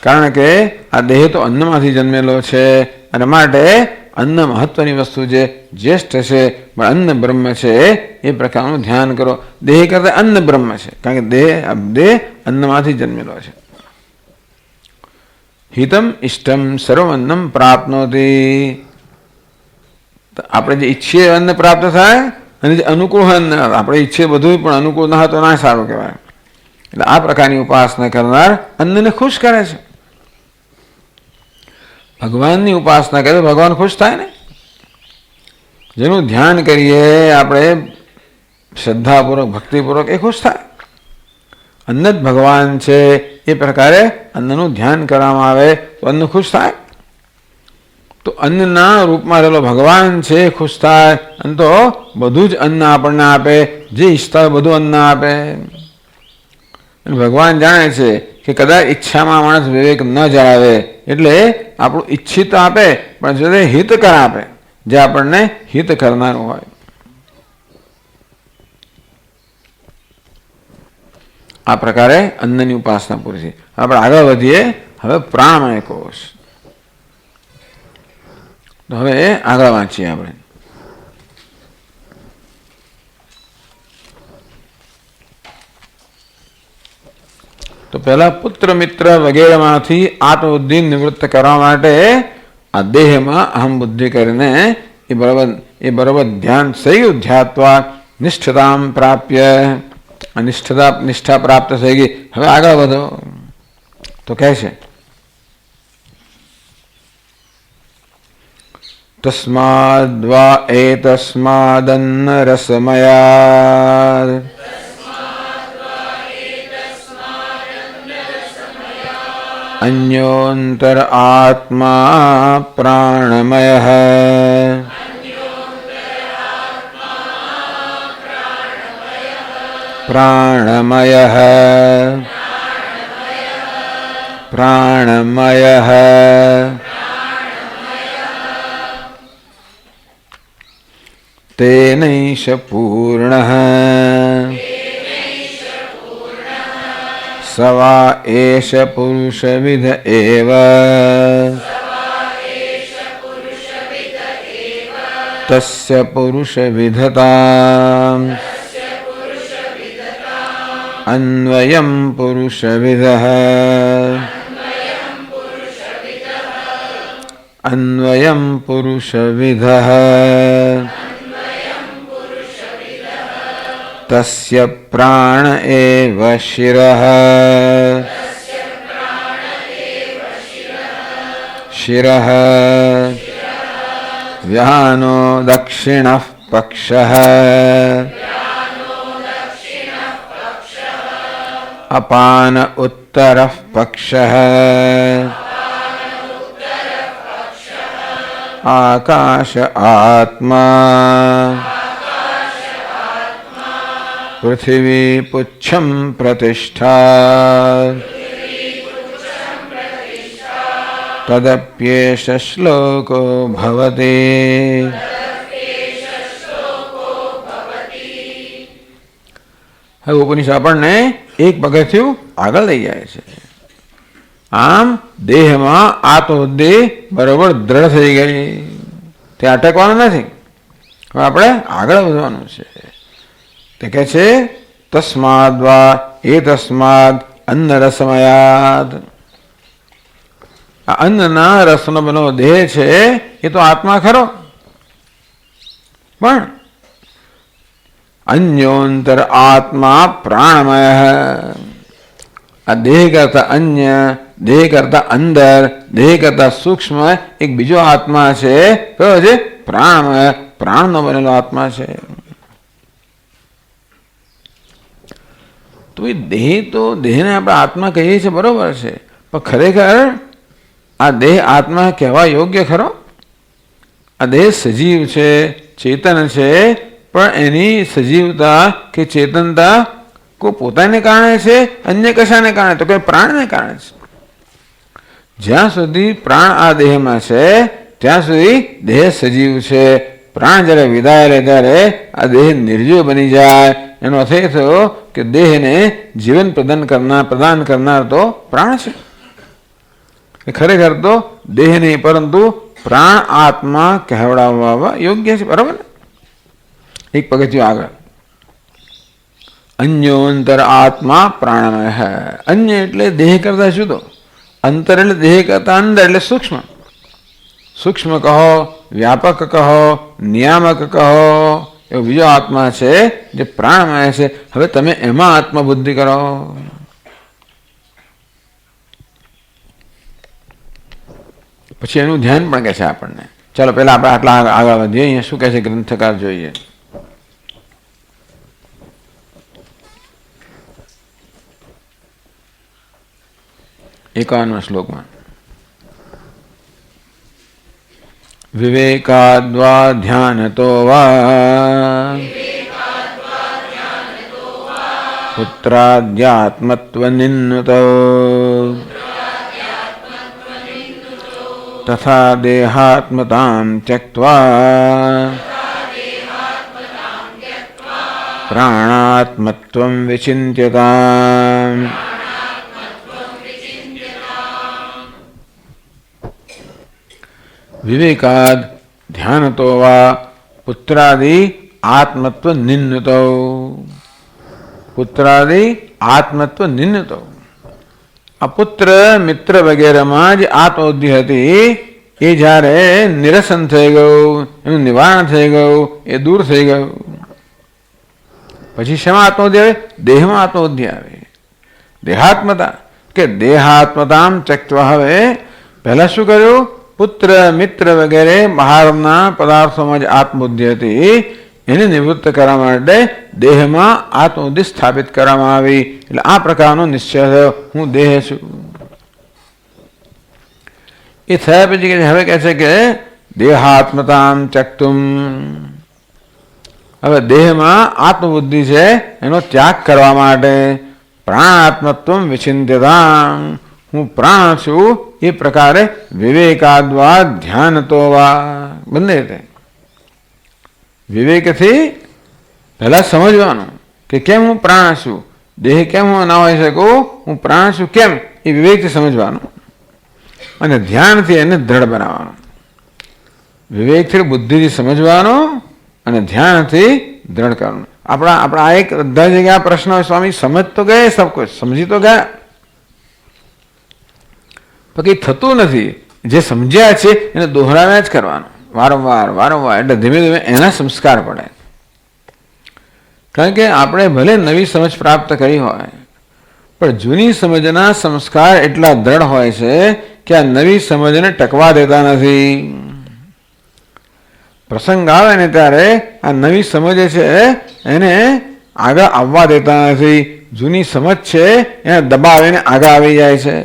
કારણ કે આ દેહ તો અન્નમાંથી જન્મેલો છે અને માટે અન્ન મહત્વની વસ્તુ છે, જ્યેષ્ઠ છે, પણ અન્ન બ્રહ્મ છે એ પ્રકારનું ધ્યાન કરો. દેહ કરતા અન્ન બ્રહ્મ છે, કારણ કે દેહ અન્નમાંથી જન્મેલો છે. હિતમ ઇષ્ટમ સર્વન્નમ પ્રાપ્નોતિ. આપણે જે ઈચ્છીએ અન્ન પ્રાપ્ત થાય, અને જે અનુકૂળ અન્ન આપણે ઈચ્છીએ બધું પણ અનુકૂળ ના હોય તો ના સારું કહેવાય. એટલે આ પ્રકારની ઉપાસના કરનાર અન્નને ખુશ કરે છે. ભગવાનની ઉપાસના કરે ભગવાન ખુશ થાય ને. જેનું ધ્યાન કરીએ આપણે શ્રદ્ધાપૂર્વક ભક્તિપૂર્વક એ ખુશ થાય. અન્ન જ ભગવાન છે એ પ્રકારે અન્નનું ધ્યાન કરવામાં આવે તો અન્ન ખુશ થાય. તો અન્નના રૂપમાં રહેલો ભગવાન છે ખુશ થાય અને તો બધું જ અન્ન આપણને આપે, જે ઈચ્છતા હોય બધું અન્ન આપે. અને ભગવાન જાણે છે કે કદાચ ઈચ્છામાં માણસ વિવેક ન જાળવે એટલે આપણું ઈચ્છિત આપે પણ જે હિતકર આપે, જે આપણને હિત કરનારું હોય. આ પ્રકારે અન્નની ઉપાસના પૂરી છે. આપણે આગળ વધીએ. હવે પ્રાણમય કોષ. તો હવે આગળ વાંચીએ આપણે. તો પહેલા પુત્ર મિત્ર વગેરેમાંથી આત્મબુદ્ધિ નિવૃત્ત કરવા માટે આ દેહમાં અહમ બુદ્ધિ કરીને એ બરોબર ધ્યાન સહી ધ્યાત્વા નિષ્ઠતામ પ્રાપ્ય. નિષ્ઠા પ્રાપ્ત થઈ ગઈ. હવે આગળ વધો તો કહે છે તસ્માદ્વા એતસ્માદન્ન રસમયાદ અન્યોંતર આત્મા પ્રાણમયઃ પ્રાણમયઃ પ્રાણમયઃ તેનૈષ પૂર્ણઃ સવા એષ પુરુષવિદ એવ તસ્ય પુરુષવિદતા અન્વયં પુરુષવિદઃ અન્વયં પુરુષવિદઃ તસ્ય પ્રાણ એવ શિરઃ શિરઃ વ્યાનો દક્ષિણઃ પક્ષઃ અપાન ઉત્તરઃ પક્ષઃ આકાશ આત્મા પૃથિવી પુચ્છમ પ્રતિષ્ઠા તદપ્યેષ શ્લોકો ભવતિ. હવે ઉપનિષદ આપણને એક પગથિયું આગળ લઈ જાય છે. આમ દેહમાં આત્મબુદ્ધિ બરોબર દ્રઢ થઈ ગઈ, તે અટકવાનું નથી. હવે આપણે આગળ વધવાનું છે. તે કહે છે તસ્માદ વા એ તસ્માદ અન્ન રસમયાદ. આ અન્નના રસનો બનો દેહ છે એ તો આત્મા ખરો, પણ અન્યોંતર આત્મા પ્રાણમય. આ દેહ કરતા અન્ય, દેહ કરતા અંદર, દેહ કરતા સૂક્ષ્મ એક બીજો આત્મા છે. કયો છે? પ્રાણમય. પ્રાણનો બનેલો આત્મા છે. તો એ દેહ, તો દેહને આપણે આત્મા કહીએ છીએ બરોબર છે, પણ ખરેખર આ દેહ આત્મા કહેવા યોગ્ય ખરો? આ દેહ સજીવ છે, ચેતન છે, પણ એની સજીવતા કે ચેતનતા કોઈ પોતાને કારણે છે, અન્ય કશાને કારણે? તો કે પ્રાણને કારણે છે. જ્યાં સુધી પ્રાણ આ દેહમાં છે ત્યાં સુધી દેહ સજીવ છે. પ્રાણ જ્યારે વિદાય લે ત્યારે આ દેહ નિર્જીવ બની જાય. એનો અર્થ એ થયો કે દેહને જીવન પ્રદાન કરનાર તો પ્રાણ છે. ખરેખર તો દેહ નહીં પરંતુ પ્રાણ આત્મા કહેવડાવવા યોગ્ય છે. બરાબર ને? એક પગથિયું આગળ. અન્યોંતર આત્મા પ્રાણમય. અન્ય એટલે દેહ કરતા જુદો, અંતર એટલે દેહ કરતા અંદર એટલે સૂક્ષ્મ. સૂક્ષ્મ કહો, વ્યાપક કહો, નિયામક કહો, એવો બીજો આત્મા છે જે પ્રાણમય છે. હવે તમે એમાં આત્મબુદ્ધિ કરો. પછી એનું ધ્યાન પણ કહે છે આપણને. ચાલો પહેલા આપણે આટલા આગળ વધીએ. અહીંયા શું કહે છે ગ્રંથકાર જોઈએ. 51 શ્લોકમાં વિવેકાદ્વા ધ્યાનતો વા પુત્રાદ્યાત્મત્વનિન્નુતો તથા દેહાત્મતાં ત્યક્ત્વા પ્રાણાત્મત્વં વિચિન્ત્યતામ. વિવેકાદ ધ્યાનતો વા પુત્રાદિ આત્મત્વ નિન્નતો. પુત્રાદિ આત્મત્વ નિન્નતો. આ પુત્ર મિત્ર વગેરેમાં જે આત્મબુદ્ધિ હતી એ જ્યારે નિરસન થઈ ગયું, એનું નિવારણ થઈ ગયું, એ દૂર થઈ ગયું, પછી શેમાં આત્મબુદ્ધિ આવે? દેહમાં આત્મબુદ્ધિ આવે. દેહાત્મતા કે દેહાત્મતામ ત્યક્ત્વા. હવે પહેલા શું કર્યું? પુત્ર મિત્ર વગેરે બહારના પદાર્થોમાં જે આત્મબુદ્ધિ હતી એને નિવૃત્ત કરવા માટે દેહમાં આત્મબુદ્ધિ સ્થાપિત કરવામાં આવી. એટલે આ પ્રકારનો નિશ્ચય થયો, હું દેહ છું. એ થયા પછી હવે કહે છે કે દેહાત્મતામ ત્યક્તુમ. હવે દેહમાં આત્મબુદ્ધિ છે એનો ત્યાગ કરવા માટે પ્રાણાત્મત્વમ વિચિન્ત્યતામ. હું પ્રાણ છું એ પ્રકારે વિવેકાદ્વા ધ્યાનતો વા. બંને રીતે વિવેકથી પહેલા સમજવાનું કે કેમ હું પ્રાણ છું, દેહ કેમ હું ના હોઈ શકું, હું પ્રાણ છું કેમ, એ વિવેકથી સમજવાનું. અને ધ્યાનથી એને દ્રઢ બનાવવાનું. વિવેકથી બુદ્ધિથી સમજવાનું અને ધ્યાનથી દ્રઢ કરવાનું. આપણા આ એક બધા જગ્યા પ્રશ્ન હોય, સ્વામી સમજ તો ગયે, સબ કુછ સમજી તો ગયા, પણ કંઈ થતું નથી. જે સમજ્યા છે એને દોહરાવ્યા જ કરવાનું વારંવાર વારંવાર. એટલે ધીમે ધીમે એના સંસ્કાર પડે. કારણ કે આપણે ભલે નવી સમજ પ્રાપ્ત કરી હોય, પણ જૂની સમજના સંસ્કાર એટલા દ્રઢ હોય છે કે આ નવી સમજને ટકવા દેતા નથી. પ્રસંગ આવે ને ત્યારે આ નવી સમજ છે એને આગળ આવવા દેતા નથી. જૂની સમજ છે એને દબાવીને આગળ આવી જાય છે,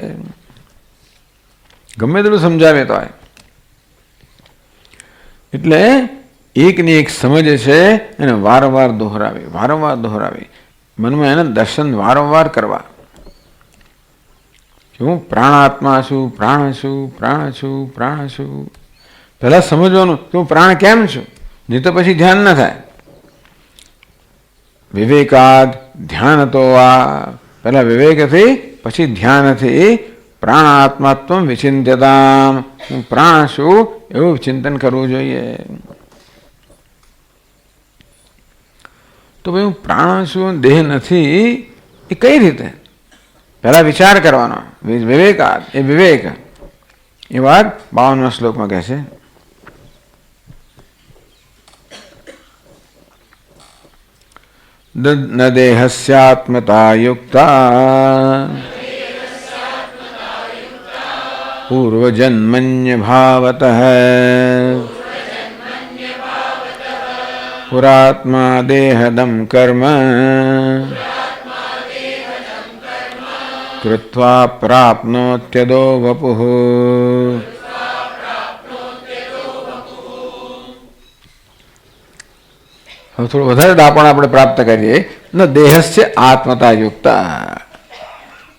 ગમે તેટલું સમજાવે તો. એટલે એકની એક સમજ છે એને વારંવાર દોહરાવી, વારંવાર દોહરાવી, મનમાં એને દર્શન વારંવાર કરવા. હું પ્રાણાત્મા છું, પ્રાણ છું, પ્રાણ છું, પ્રાણ છું. પહેલા સમજવાનું કે હું પ્રાણ કેમ છું, નહીં તો પછી ધ્યાન ન થાય. વિવેકાદ ધ્યાનતો આ. પહેલા વિવેકથી પછી ધ્યાનથી પ્રાણાત્માત્મ વિચિંત્યતામ. હું પ્રાણ છું એવું ચિંતન કરવું જોઈએ. તો ભાઈ હું પ્રાણ છું, દેહ નથી, એ કઈ રીતે? પહેલા વિચાર કરવાનો. વિવેકાદ એ વિવેક. એ વાત 52મા શ્લોકમાં કહે છે. ન દેહસ્યાત્મતા યુક્તા પૂર્વજન્મન્ય ભાવતઃ પુરાત્મા દેહદમ કર્મ કૃત્વા પ્રાપ્નોત્યદો વપુઃ. હવે થોડું વધારે દાપણ આપણે પ્રાપ્ત કરીએ. ન દેહસ્ય આત્મતા યુક્તા.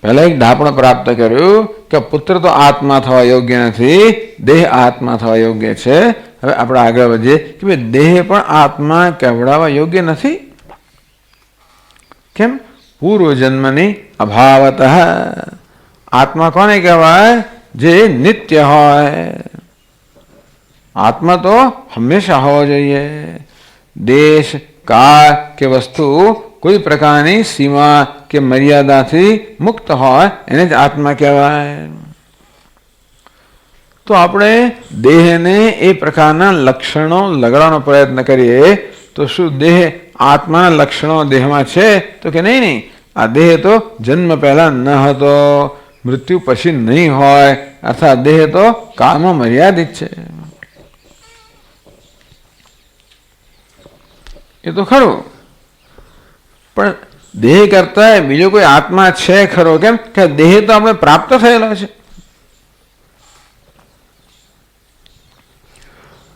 પહેલા એક દાપણ પ્રાપ્ત કર્યું કે પુત્ર તો આત્મા થવા યોગ્ય નથી, દેહ આત્મા થવા યોગ્ય છે. હવે આપણે આગળ વધીએ કે ભાઈ દેહ પણ આત્મા કહેવડાવવા યોગ્ય નથી. કેમ? પૂર્વજન્મની અભાવતઃ. આત્મા કોને કહેવાય? જે નિત્ય હોય. આત્મા તો હંમેશા હોવો જોઈએ. દેશ કાળ કે વસ્તુ કોઈ પ્રકારની સીમા કે મર્યાદાથી મુક્ત હોય એને જ આત્મા કહેવાય. તો આપણે દેહને એ પ્રકારના લક્ષણો લગાડવાનો પ્રયત્ન કરીએ તો શું દેહ આત્માના લક્ષણો દેહમાં છે? તો કે નહીં. આ દેહ તો જન્મ પહેલા ન હતો, મૃત્યુ પછી નહીં હોય, અર્થાત દેહ તો કાળમાં મર્યાદિત છે. એ તો ખરું, પણ દેહ કરતા બીજો કોઈ આત્મા છે ખરો? કેમ કે દેહ તો આપણે પ્રાપ્ત થયેલો છે.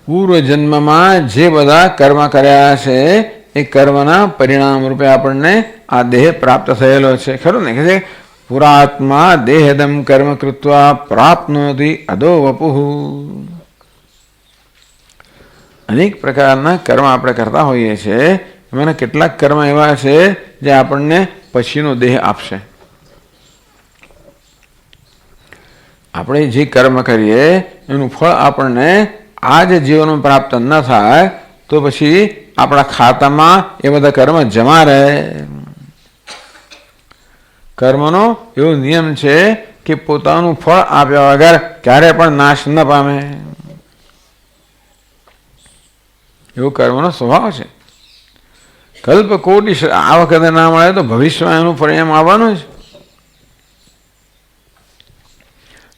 પૂર્વ જન્મમાં જે બધા કર્મ કર્યા છે એ કર્મના પરિણામ રૂપે આપણને આ દેહ પ્રાપ્ત થયેલો છે, ખરું ને? કે પુરાત્મા દેહદમ કર્મ કૃત્વા પ્રાપ્નોતિ અદો વપુઃ. અનેક પ્રકારના કર્મ આપણે કરતા હોઈએ છીએ. એમાંના કેટલાક કર્મ એવા છે જે આપણને પછીનો દેહ આપશે. આપણે જે કર્મ કરીએ એનું ફળ આપણને આ જ જીવનમાં પ્રાપ્ત ન થાય તો પછી આપણા ખાતામાં એ બધા કર્મ જમા રહે. કર્મનો એવો નિયમ છે કે પોતાનું ફળ આપ્યા વગર ક્યારે પણ નાશ ન પામે. એવો કર્મનો સ્વભાવ છે. કલ્પ કોટી આ વખતે ના મળે તો ભવિષ્યમાં એનું પરિણામ આવવાનું જ.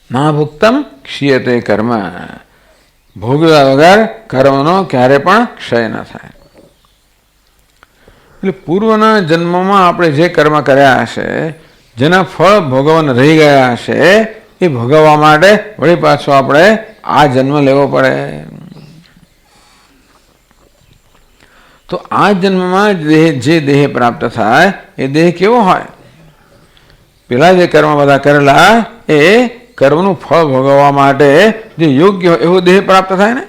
ના ભુક્તમ ક્ષીયતે કર્મ. ભોગવ્યા વગર કર્મનો ક્યારે પણ ક્ષય ન થાય. એટલે પૂર્વના જન્મમાં આપણે જે કર્મ કર્યા હશે, જેના ફળ ભોગવવાના રહી ગયા હશે, એ ભોગવવા માટે વળી પાછો આપણે આ જન્મ લેવો પડે. તો આ જન્મમાં જે દેહ પ્રાપ્ત થાય એ દેહ કેવો હોય? પેલા જે કર્મ બધા કરેલા એ કર્મનું ફળ ભોગવવા માટે જે યોગ્ય હોય એવો દેહ પ્રાપ્ત થાય ને.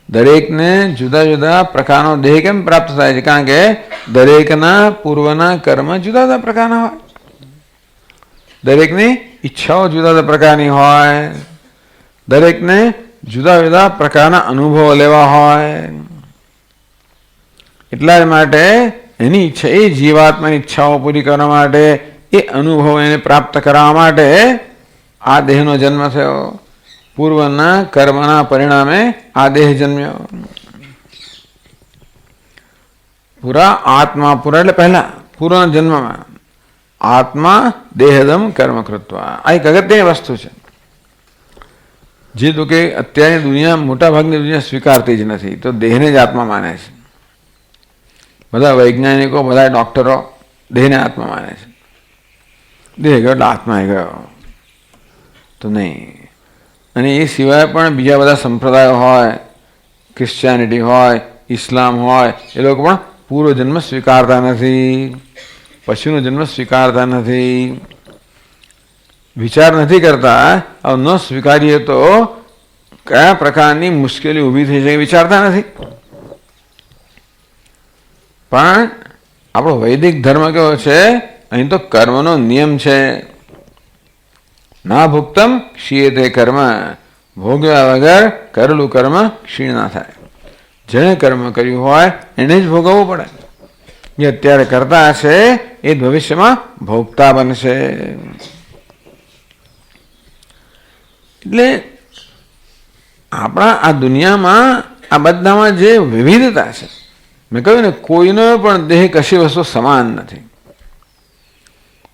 દરેકને જુદા જુદા પ્રકારનો દેહ કેમ પ્રાપ્ત થાય છે? કારણ કે દરેકના પૂર્વના કર્મ જુદા જુદા પ્રકારના હોય. દરેકની ઈચ્છાઓ જુદા જુદા પ્રકારની હોય. દરેકને જુદા જુદા પ્રકારના અનુભવો લેવા હોય. એટલા જ માટે એની ઈચ્છા, એ જીવાત્માની ઈચ્છાઓ પૂરી કરવા માટે, એ અનુભવ એને પ્રાપ્ત કરવા માટે આ દેહનો જન્મ થયો. પૂર્વના કર્મના પરિણામે આ દેહ જન્મ્યો. પૂરા આત્મા, પૂરા એટલે પહેલા પૂર્વના જન્મમાં આત્મા દેહદમ કર્મ કૃત્વા. આ એક અગત્યની વસ્તુ છે જે તો કે અત્યારની દુનિયા, મોટા ભાગની દુનિયા સ્વીકારતી જ નથી. તો દેહને જ આત્મા માને છે. બધા વૈજ્ઞાનિકો, બધા ડોક્ટરો દેહને આત્મા માને છે. દેહ ગયો એટલે આત્મા ગયો તો નહીં. અને એ સિવાય પણ બીજા બધા સંપ્રદાયો હોય, ક્રિશ્ચિયાનિટી હોય, ઇસ્લામ હોય, એ લોકો પણ પૂર્વ જન્મ સ્વીકારતા નથી, પછીનો જન્મ સ્વીકારતા નથી. વિચાર નથી કરતા. હવે ન સ્વીકારીએ તો કયા પ્રકારની મુશ્કેલી ઊભી થઈ છે વિચારતા નથી. પણ આપણો વૈદિક ધર્મ કેવો છે? અહીં તો કર્મનો નિયમ છે. ના ભુક્તમ ક્ષીયતે કર્મ. ભોગવ્યા વગર કરેલું કર્મ ક્ષીણ ના થાય. જેણે કર્મ કર્યું હોય એને જ ભોગવવું પડે. જે અત્યારે કરતા હશે એ ભવિષ્યમાં ભોગતા બનશે. એટલે આપણા આ દુનિયામાં આ બધામાં જે વિવિધતા છે, મેં કહ્યું ને, કોઈનો પણ દેહ કશી વસ્તુ સમાન નથી.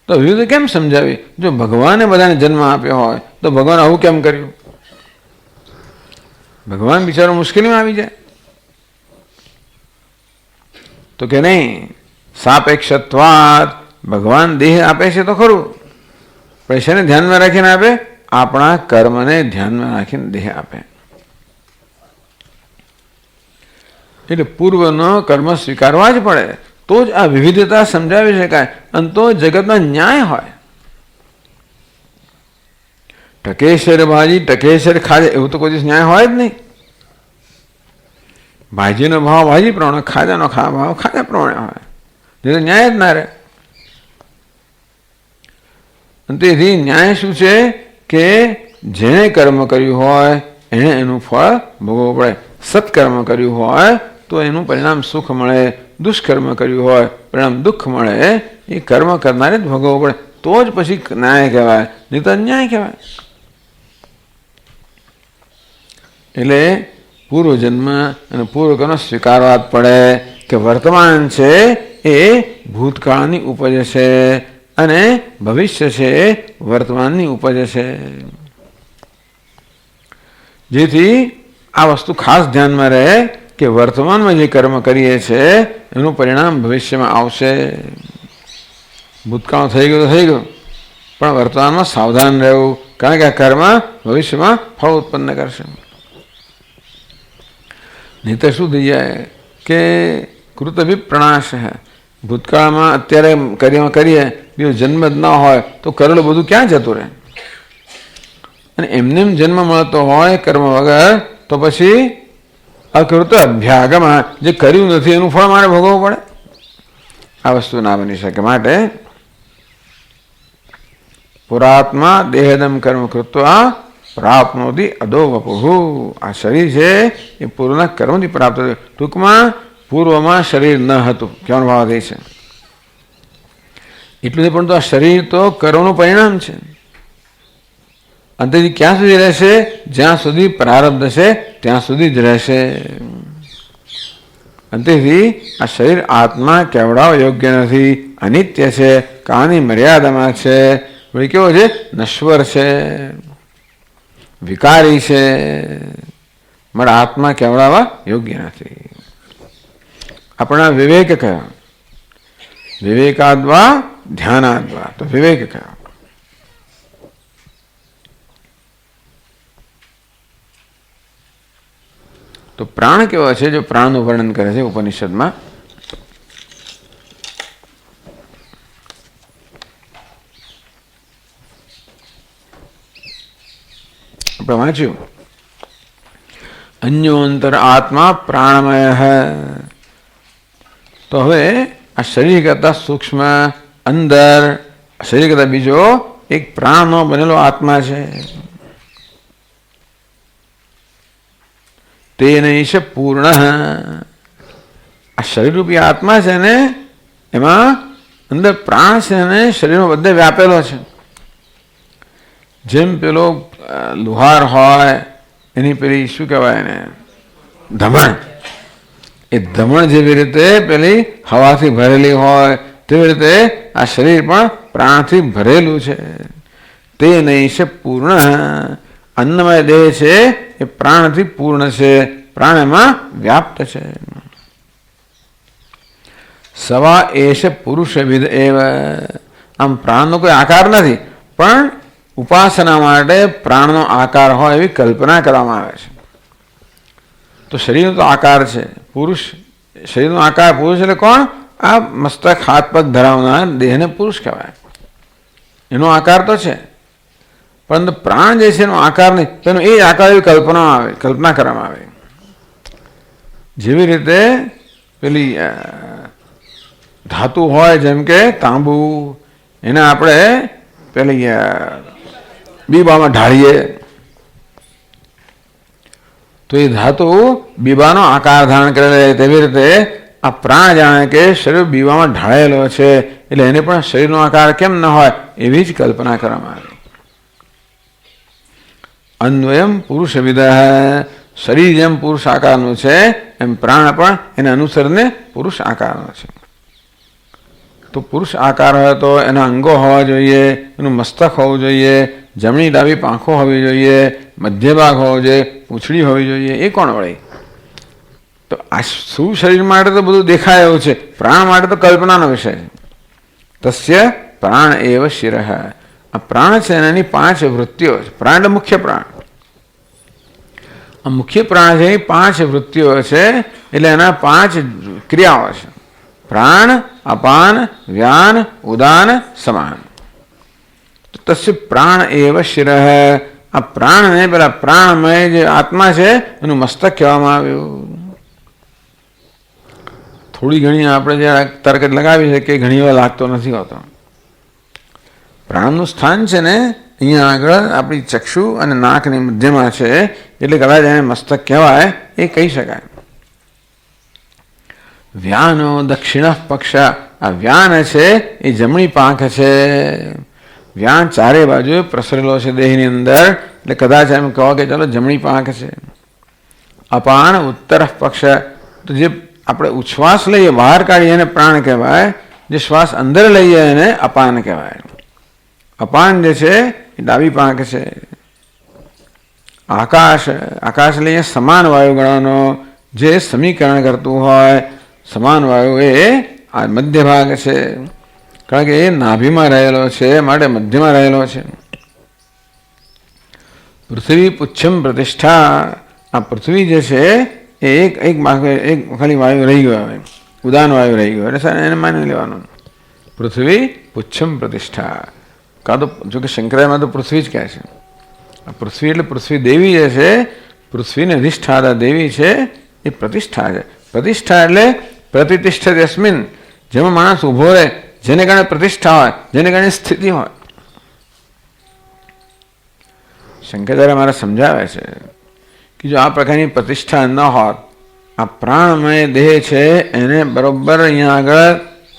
તો વિવિધ કેમ સમજાવી? જો ભગવાને બધાને જન્મ આપ્યો હોય તો ભગવાન આવું કેમ કર્યું? ભગવાન બિચારો મુશ્કેલીમાં આવી જાય તો કે નહીં. સાપેક્ષત્વાદ. ભગવાન દેહ આપે છે તો ખરું, પણ શેને ધ્યાનમાં રાખીને આપે? આપણા કર્મને ધ્યાનમાં રાખીને દેહ આપે. એટલે પૂર્વનો કર્મ સ્વીકારવા જ પડે, તો જ આ વિવિધતા સમજાવી શકાય. અને તો જગતમાં ન્યાય હોય. ટકેશ્વર ભાજી ટકેશ્વર ખાજે, એવું તો કોઈ દિવસ ન્યાય હોય જ નહીં. ભાજીનો ભાવ ભાજી પ્રમાણે, ખાજાનો ભાવ ખાજા પ્રમાણે હોય. જે તો ન્યાય જ ના રહે. અને તેથી ન્યાય શું છે કે જેણે કર્મ કર્યું હોય એણે એનું ફળ ભોગવવું પડે. સત્કર્મ કર્યું હોય તો એનું પરિણામ સુખ મળે. દુષ્કર્મ કર્યું હોય પરિણામ દુઃખ મળે. એ કર્મ કરનારે જ ભોગવવું પડે. તો જ પછી ન્યાય કહેવાય, નહીં તો અન્યાય કહેવાય. એટલે પૂર્વજન્મ અને પૂર્વકર્મ સ્વીકારવા જ પડે કે વર્તમાન છે એ ભૂતકાળની ઉપજ છે અને ભવિષ્ય છે એ વર્તમાનની ઉપજ છે. જેથી આ વસ્તુ ખાસ ધ્યાનમાં રહે કે વર્તમાનમાં જે કર્મ કરીએ છીએ એનું પરિણામ ભવિષ્યમાં આવશે. ભૂતકાળ થઈ ગયું તો થઈ ગયું, પણ વર્તમાનમાં સાવધાન રહેવું, કારણ કે આ કર્મ ભવિષ્યમાં ફળ ઉત્પન્ન કરશે. નહીં તો શું થઈ જાય કે કૃત વિપ્રણાશ. ભૂતકાળમાં અત્યારે કરીએ બીજો જન્મ જ ન હોય તો કરેલું બધું ક્યાં જતું રહે? અને એમને જન્મ મળતો હોય કર્મ વગર તો પછી અકૃત અભ્યાગમાં જે કર્યું નથી એનું ફળ મારે ભોગવવું પડે. આ વસ્તુ ના બની શકે. માટે પુરાત્મા દેહદમ કર્મ કૃત્વા પ્રાપ્નોતિ અદો વપુહુ. આ શરીર છે એ પૂર્વના કર્મથી પ્રાપ્ત થયું. ટૂંકમાં પૂર્વમાં શરીર ન હતું કહેવાનો ભાવ થાય છે. એટલું નહીં, પણ તો આ શરીર તો કર્મનું પરિણામ છે. અંતેથી ક્યાં સુધી રહેશે? જ્યાં સુધી પ્રારબ્ધ છે ત્યાં સુધી જ રહેશે. અંતેથી આ શરીર આત્મા કેવડાવ યોગ્ય નથી, અનિત્ય છે, કાળની મર્યાદામાં છે, વળી કેવો છે? નશ્વર છે, વિકારી છે. મારા આત્મા કેવડાવવા યોગ્ય નથી. આપણા વિવેક કયા? વિવેકાદ્વા ધ્યાનાદ્વા. તો વિવેક કયા? તો પ્રાણ કેવો છે? જો પ્રાણનું વર્ણન કરે છે ઉપનિષદમાં, આપણે વાંચ્યું અન્યોંતર આત્મા પ્રાણમય. તો હવે આ શરીર કરતા સૂક્ષ્મ અંદર શરીર કરતા બીજો એક પ્રાણનો બનેલો આત્મા છે. તે નૈષ પૂર્ણ. આ શરીરરૂપી આત્મા છે ને એમાં અંદર પ્રાણ છે ને શરીરમાં બધે વ્યાપેલો છે. જેમ પેલો લુહાર હોય એની પેલી શું કહેવાય ને ધમણ, એ ધમણ જેવી રીતે પેલી હવાથી ભરેલી હોય તેવી રીતે આ શરીર પણ પ્રાણથી ભરેલું છે. તે નૈષ પૂર્ણ. અન્નમય દેહ છે એ પ્રાણથી પૂર્ણ છે, પ્રાણ એમાં વ્યાપ્ત છે. સવા એશ પુરુષવિદ એવ. આમ પ્રાણનો કોઈ આકાર નથી, પણ ઉપાસના માટે પ્રાણનો આકાર હોય એવી કલ્પના કરવામાં આવે છે. તો શરીરનો તો આકાર છે પુરુષ. શરીરનો આકાર પુરુષ એટલે કોણ? આ મસ્તક હાથ પગ ધરાવનાર દેહને પુરુષ કહેવાય. એનો આકાર તો છે, પરંતુ પ્રાણ જે છે એનો આકાર નહીં, તેનો એ આકાર એવી કલ્પના કરવામાં આવે. જેવી રીતે પેલી ધાતુ હોય, જેમ કે તાંબુ, એને આપણે પેલી બીબામાં ઢાળીએ તો એ ધાતુ બીબાનો આકાર ધારણ કરેલો. તેવી રીતે આ પ્રાણ જાણે કે શરીર બીબામાં ઢાળેલો છે, એટલે એને પણ શરીરનો આકાર કેમ ન હોય એવી જ કલ્પના કરવામાં આવે. અન્વયમ પુરુષવિદ. શરીર જેમ પુરુષ આકારનું છે એમ પ્રાણ પણ એને અનુસરીને પુરુષ આકારનો છે. તો પુરુષ આકાર હોય તો એના અંગો હોવા જોઈએ, એનું મસ્તક હોવું જોઈએ, જમણી ડાબી પાંખો હોવી જોઈએ, મધ્ય ભાગ હોવો જોઈએ, પૂંછડી હોવી જોઈએ. એ કોણ વળે? તો આ શું શરીર માટે તો બધું દેખાય એવું છે, પ્રાણ માટે તો કલ્પનાનો વિષય છે. તસ્ય પ્રાણ એવ શિર. આ પ્રાણ છે એની 5 વૃત્તિઓ છે. પ્રાણ એટલે મુખ્ય પ્રાણ. આ મુખ્ય પ્રાણ છે એ 5 વૃત્તિઓ છે, એટલે એના 5 ક્રિયાઓ છે. પ્રાણ, અપાન, વ્યાન, ઉદાન, સમાન. તસ્ય પ્રાણ એવ શિર. આ પ્રાણને પેલા પ્રાણમય જે આત્મા છે એનું મસ્તક કહેવામાં આવ્યું. થોડી ઘણી આપણે જે તર્ક લગાવી છે કે ઘણી વાર લાગતો નથી હોતો. પ્રાણનું સ્થાન છે ને અહીંયા આગળ આપણી ચક્ષુ અને નાકની મધ્યમાં છે, એટલે કદાચ એને મસ્તક કહેવાય એ કહી શકાય. વ્યાનો દક્ષિણ પક્ષ. આ વ્યાન છે એ જમણી પાંખ છે. વ્યાન ચારે બાજુ પ્રસરેલો છે દેહની અંદર, એટલે કદાચ એમ કહો કે ચાલો જમણી પાંખ છે. અપાન ઉત્તર પક્ષ. તો જે આપણે ઉચ્છ્વાસ લઈએ બહાર કાઢીએ એને પ્રાણ કહેવાય, જે શ્વાસ અંદર લઈએ એને અપાન કહેવાય. અપાન જે છે એ ડાબી પાંખ છે. આકાશ. આકાશ લઈએ સમાન વાયુગણનો, જે સમીકરણ કરતું હોય સમાન વાયુ એ આ મધ્ય ભાગ છે, કારણ કે એ નાભીમાં રહેલો છે માટે મધ્યમાં રહેલો છે. પૃથ્વી પુચ્છમ પ્રતિષ્ઠા, આ પૃથ્વી જે છે એ એક ખાલી વાયુ રહી ગયો, ઉદાન વાયુ રહી ગયો એટલે એને માની લેવાનું. પૃથ્વી પુચ્છમ પ્રતિષ્ઠા, કાં તો જોકે શંકરાચાર્યમાં તો પૃથ્વી જ કહે છે. આ પૃથ્વી એટલે પૃથ્વી દેવી જે છે, પૃથ્વીને અધિષ્ઠાતા દેવી છે એ પ્રતિષ્ઠા છે. પ્રતિષ્ઠા એટલે પ્રતિષ્ઠિત યસ્મિન, જેમાં માણસ ઊભો રહે, જેને કારણે પ્રતિષ્ઠા હોય, જેને કારણે સ્થિતિ હોય. શંકરાચાર્ય મારા સમજાવે છે કે જો આ પ્રકારની પ્રતિષ્ઠા ન હોત, આ પ્રાણમય દેહ છે એને બરોબર અહીંયા આગળ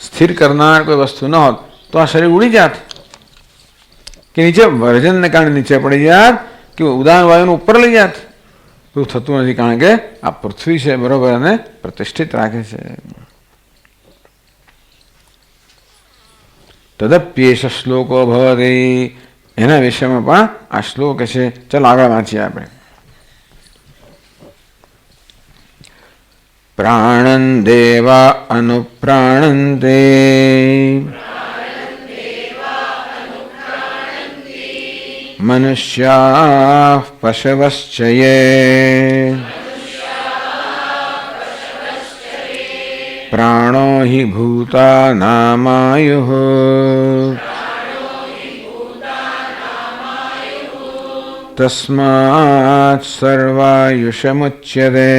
સ્થિર કરનાર કોઈ વસ્તુ ન હોત તો આ શરીર ઉડી જાત, કે નીચે વર્જનને કારણે નીચે પડી જાત, કે ઉદાન વાયુનું ઉપર લઈ જાત. એવું થતું નથી, કારણ કે આ પૃથ્વી છે બરોબર એને પ્રતિષ્ઠિત રાખે છે. તદપ્યેષ શ્લોકો ભવતી, એના વિષયમાં પણ આ શ્લોક છે. ચાલ આગળ વાંચીએ આપણે. પ્રાણન દેવા અનુપ્રાણંતે મનુષ્યાઃ પશવશ્ચ યે પ્રાણો હિ ભૂતાનામાયુઃ તસ્માत् સર્વાયુષમુચ્યતે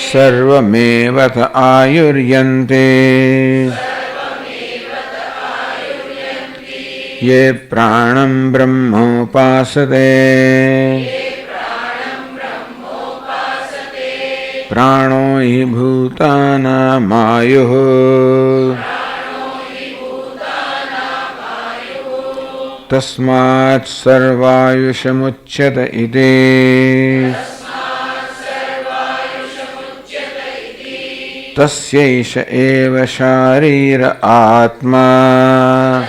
સર્વમેવ ત આયુર્યન્તે યે પ્રાણં બ્રહ્મોપાસતે પ્રાણો હિ ભૂતાનામાયુઃ તસ્માत् સર્વાયુષમુચ્યત ઇતિ. તસ્યૈષ એવ શારીર આત્મા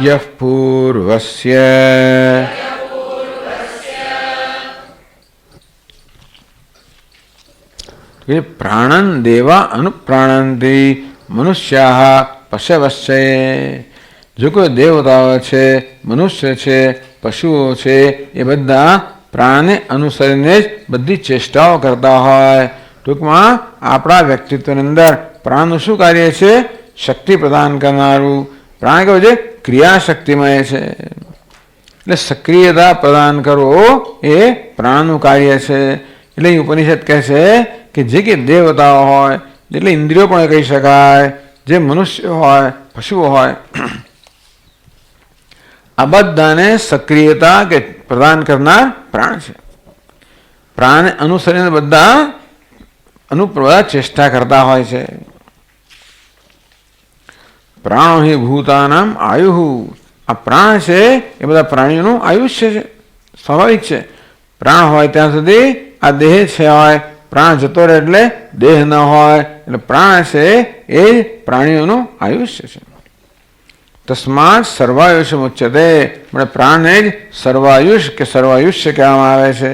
યઃ પૂર્વસ્ય પ્રાણન દેવા અનુપ્રાણંતિ મનુષ્યાઃ પશવશ્ચે. જો કોઈ દેવતાઓ છે, મનુષ્ય છે, પશુઓ છે, એ બધા પ્રાણને અનુસરીને જ બધી ચેષ્ટાઓ કરતા હોય. ટૂંકમાં આપણા વ્યક્તિત્વની અંદર પ્રાણનું શું કાર્ય છે? શક્તિ પ્રદાન કરનારું. પ્રાણ કેવું છે? ક્રિયાશક્તિમય છે. એટલે સક્રિયતા પ્રદાન કરવો એ પ્રાણનું કાર્ય છે. એટલે ઉપનિષદ કહે છે કે જે કે દેવતાઓ હોય, એટલે ઇન્દ્રિયો પણ કહી શકાય, જે મનુષ્ય હોય, પશુઓ હોય, આ બધાને સક્રિયતા કે પ્રદાન કરનાર પ્રાણ છે. પ્રાણને અનુસરીને બધા ચેષ્ટા કરતા હોય છે. પ્રાણો હિ ભૂતાનામ આયુઃ, આ પ્રાણ છે એ બધા પ્રાણીઓનું આયુષ્ય છે, સ્વાભાવિક છે. પ્રાણ હોય ત્યાં સુધી આ દેહ છે હોય, પ્રાણ જતો રહે એટલે દેહ ન હોય, એટલે પ્રાણ છે એ પ્રાણીઓનું આયુષ્ય છે. તસ્માત સર્વાયુષ્ય મુચ્યતે, એટલે પ્રાણને જ સર્વાયુષ કે સર્વાયુષ્ય કહેવામાં આવે છે.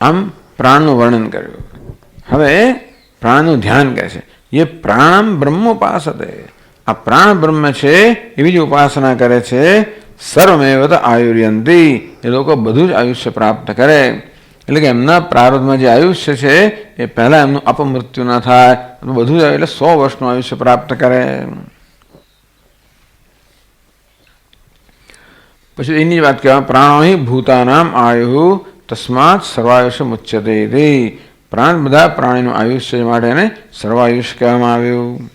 આમ પ્રાણનું વર્ણન કર્યું. હવે પ્રાણનું ધ્યાન કહે છે. એ પ્રાણમ બ્રહ્મોપાસતે, આ પ્રાણ બ્રહ્મ છે એવી જ ઉપાસના કરે છે. સર્વમેવ આયુર્યંતી, એ લોકો બધું જ આયુષ્ય પ્રાપ્ત કરે. એટલે કે એમના પ્રારબ્ધમાં જે આયુષ્ય છે એ પહેલાં એમનું અપમૃત્યુ ના થાય, બધું જ એટલે 100 વર્ષનું આયુષ્ય પ્રાપ્ત કરે. પછી એની વાત કહેવાય પ્રાણો હિ ભૂતાનામ આયુ તસ્માત સર્વાયુષ્ય મુચ્યતે. પ્રાણ બધા પ્રાણીનું આયુષ્ય માટે એને સર્વાયુષ્ય કહેવામાં આવ્યું.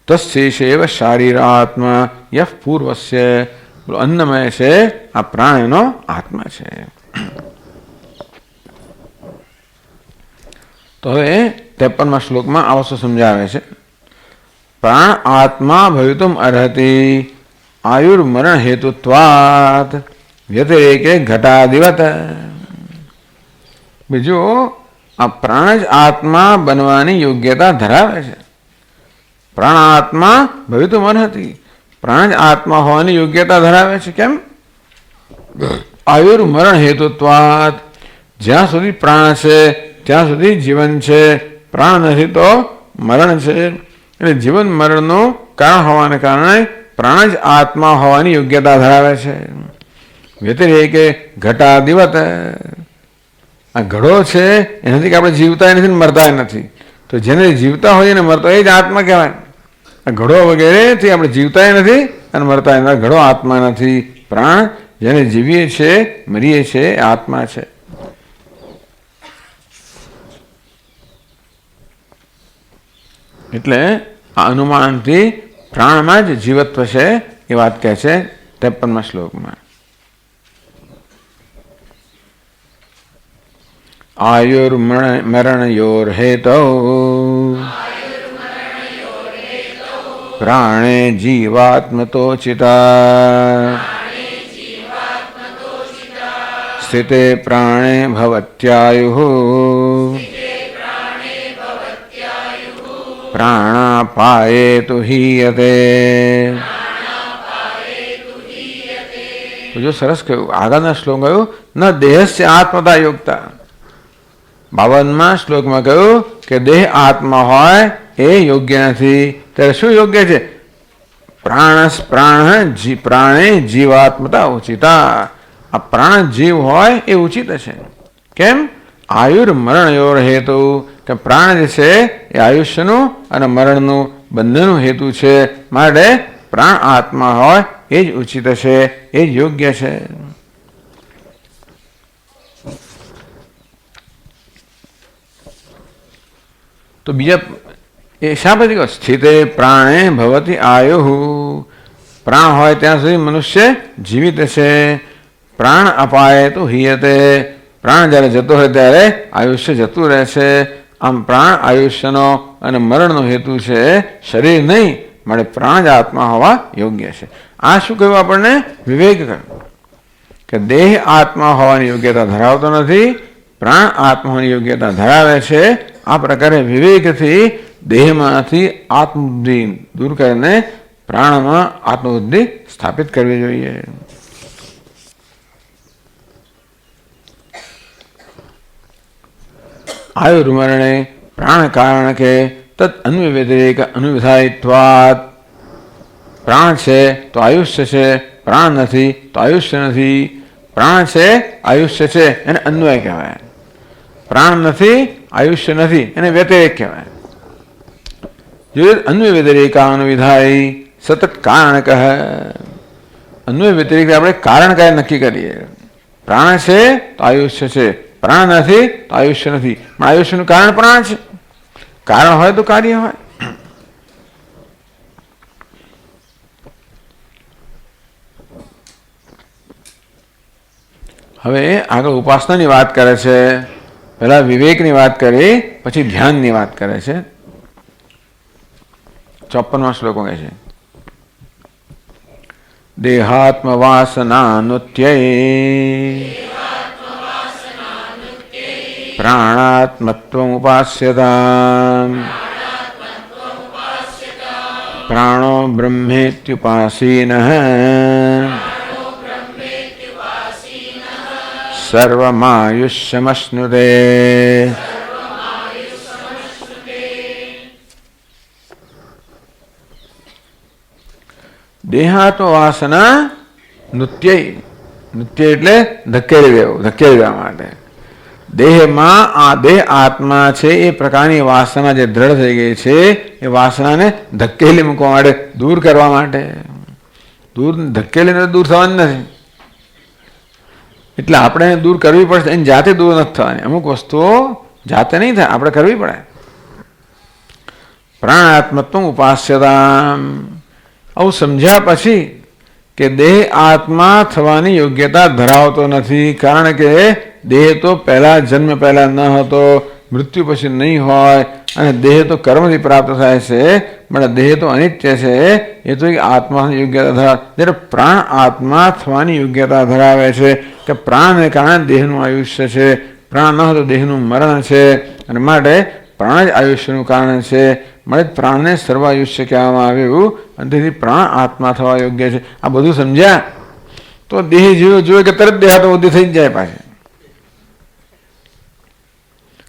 તસ્યૈષ શારીર આત્મા યઃ પૂર્વસ્ય, અન્નમય છે આ પ્રાણ એનો આત્મા છે. તો હવે 53મા શ્લોકમાં આ વસ્તુ સમજાવે છે. પ્રાણ આત્મા ભવિતુમ અર્હતિ આયુર્મરણ હેતુત્વાત વ્યતિરેકે ઘટાદિવત. બીજું આ પ્રાણ જ આત્મા બનવાની યોગ્યતા ધરાવે છે. પ્રાણ આત્મા ભવિતું મનહતિ, પ્રાણ જ આત્મા હોવાની યોગ્યતા ધરાવે છે. કેમ? આયુર્મરણ હેતુત્વાત, જ્યાં સુધી પ્રાણ છે ત્યાં સુધી જીવન છે, પ્રાણ નથી તો મરણ છે. એટલે જીવન મરણનું કારણ હોવાને કારણે પ્રાણ જ આત્મા હોવાની યોગ્યતા ધરાવે છે. વ્યતિરેકે ઘટાદિવત, આ ઘડો છે એનાથી કે આપણે જીવતા નથી ને મરતા નથી, તો જેને જીવતા હોય ને મરતા એ જ આત્મા કહેવાય. આ ઘડો વગેરેથી આપણે જીવતા નથી અને મરતા નથી, ઘડો આત્મા નથી. પ્રાણ જેને જીવીએ છીએ મરીએ છીએ એ આત્મા છે. એટલે આ અનુમાનથી પ્રાણમાં જ જીવત્વ છે એ વાત કહે છે 53મા શ્લોકમાં. આયુર્મરણયોર હેતૌ પ્રાણે જીવાત્મતોચિતા સ્થિતે પ્રાણે ભવત્યાયુઃ પ્રાણાપાયેતુ હીયતે. તો જો સરસ કહ્યું. આગળના શ્લોક કહ્યું ન દેહસ્ય આત્મતા યોગતા. 52મા શ્લોકમાં કહ્યું કે દેહ આત્મા હોય એ યોગ્ય નથી. ત્યારે શું યોગ્ય છે? પ્રાણે જીવાત્મતા ઉચિતા. આ પ્રાણ જીવ હોય એ ઉચિત છે. કેમ? આયુર્મરણયોર હેતુ, કે પ્રાણ જે છે એ આયુષ્યનું અને મરણનું બંનેનું હેતુ છે. માટે પ્રાણ આત્મા હોય એ જ ઉચિત છે, એ જ યોગ્ય છે. તો બીજા એ શા પછી કહો? સ્થિતે પ્રાણે ભવતી આયુઃ. પ્રાણ હોય ત્યાં સુધી મનુષ્ય જીવિત છે. પ્રાણ અપાય તો હિયતે. પ્રાણ જ્યારે જતો હોય ત્યારે આયુષ્ય જતું રહેશે. આમ પ્રાણ આયુષ્યનો અને મરણનો હેતુ છે, શરીર નહીં. માટે પ્રાણ જ આત્મા હોવા યોગ્ય છે. આ શું કહ્યું આપણને? વિવેક કહ્યું કે દેહ આત્મા હોવાની યોગ્યતા ધરાવતો નથી, પ્રાણ આત્મા હોવાની યોગ્યતા ધરાવે છે. આ પ્રકારે વિવેકથી દેહમાંથી આત્મબુદ્ધિ દૂર કરીને પ્રાણમાં આત્મબુદ્ધિ સ્થાપિત કરવી જોઈએ. આયુર્મરણે પ્રાણ કારણ કે તદ અન્વય વ્યતિરેક અનુવિધાયિત્વાત. પ્રાણ છે તો આયુષ્ય છે, પ્રાણ નથી તો આયુષ્ય નથી. પ્રાણ છે આયુષ્ય છે એને અન્વય કહેવાય. પ્રાણ નથી આયુષ્ય નથી એને વ્યતિરેક કહેવાય. જો અન્વય વ્યતિરેકા અનુવિધાય સતત કારણ કહે. અન્વય વ્યતિરેક આપણે કારણ કહે નક્કી કરીએ. પ્રાણ છે તો આયુષ્ય છે, પ્રાણ નથી તો આયુષ્ય નથી. પણ આયુષ્યનું કારણ પ્રાણ છે. કારણ હોય તો કાર્ય હોય. હવે આગળ ઉપાસનાની વાત કરે છે. પહેલા વિવેકની વાત કરી, પછી ધ્યાનની વાત કરે છે. 54મા શ્લોકો કહે છે દેહાત્મ વાસનાનુત્યૈ પ્રાણાત્મત્વમ ઉપાસ્યતામ પ્રાણો બ્રહ્મેત્યુપાસીનઃ સર્વમાયુષ્યમશ્નુતે. દેહાત્મ વાસના નૃત્ય. નૃત્ય એટલે ધકેલી દેવા માટે. દેહમાં આ દેહ આત્મા છે એ પ્રકારની વાસના જે દ્રઢ થઈ ગઈ છે એ વાસનાને ધકેલી મૂકવા માટે, દૂર કરવા માટે. ધકેલીને દૂર થવાની નથી. એટલે આપણે દૂર કરવી પડશે. એની જાતે દૂર નથી થવાની. અમુક વસ્તુઓ જાતે નહીં થાય, આપણે કરવી પડે. પ્રાણાત્મત્વ ઉપાસ્યતા. આવું સમજ્યા પછી કે દેહ આત્મા થવાની યોગ્યતા ધરાવતો નથી. કારણ કે દેહ તો પહેલા જન્મ પહેલા ન હતો, મૃત્યુ પછી નહીં હોય, અને દેહ તો કર્મથી પ્રાપ્ત થાય છે. પણ દેહ તો અનિત્ય છે. એ તો આત્માની યોગ્યતા ધરાવે. જ્યારે પ્રાણ આત્મા થવાની યોગ્યતા ધરાવે છે કે પ્રાણને કારણે દેહનું આયુષ્ય છે, પ્રાણ ન હોય તો દેહનું મરણ છે, અને માટે પ્રાણ જ આયુષ્યનું કારણ છે. માટે પ્રાણને સર્વાયુષ્ય કહેવામાં આવ્યું, અને તેથી પ્રાણ આત્મા થવા યોગ્ય છે. આ બધું સમજ્યા તો દેહ જીવો જોવે કે તરત દેહાતોબુદ્ધિ થઈ જ જાય પાછી.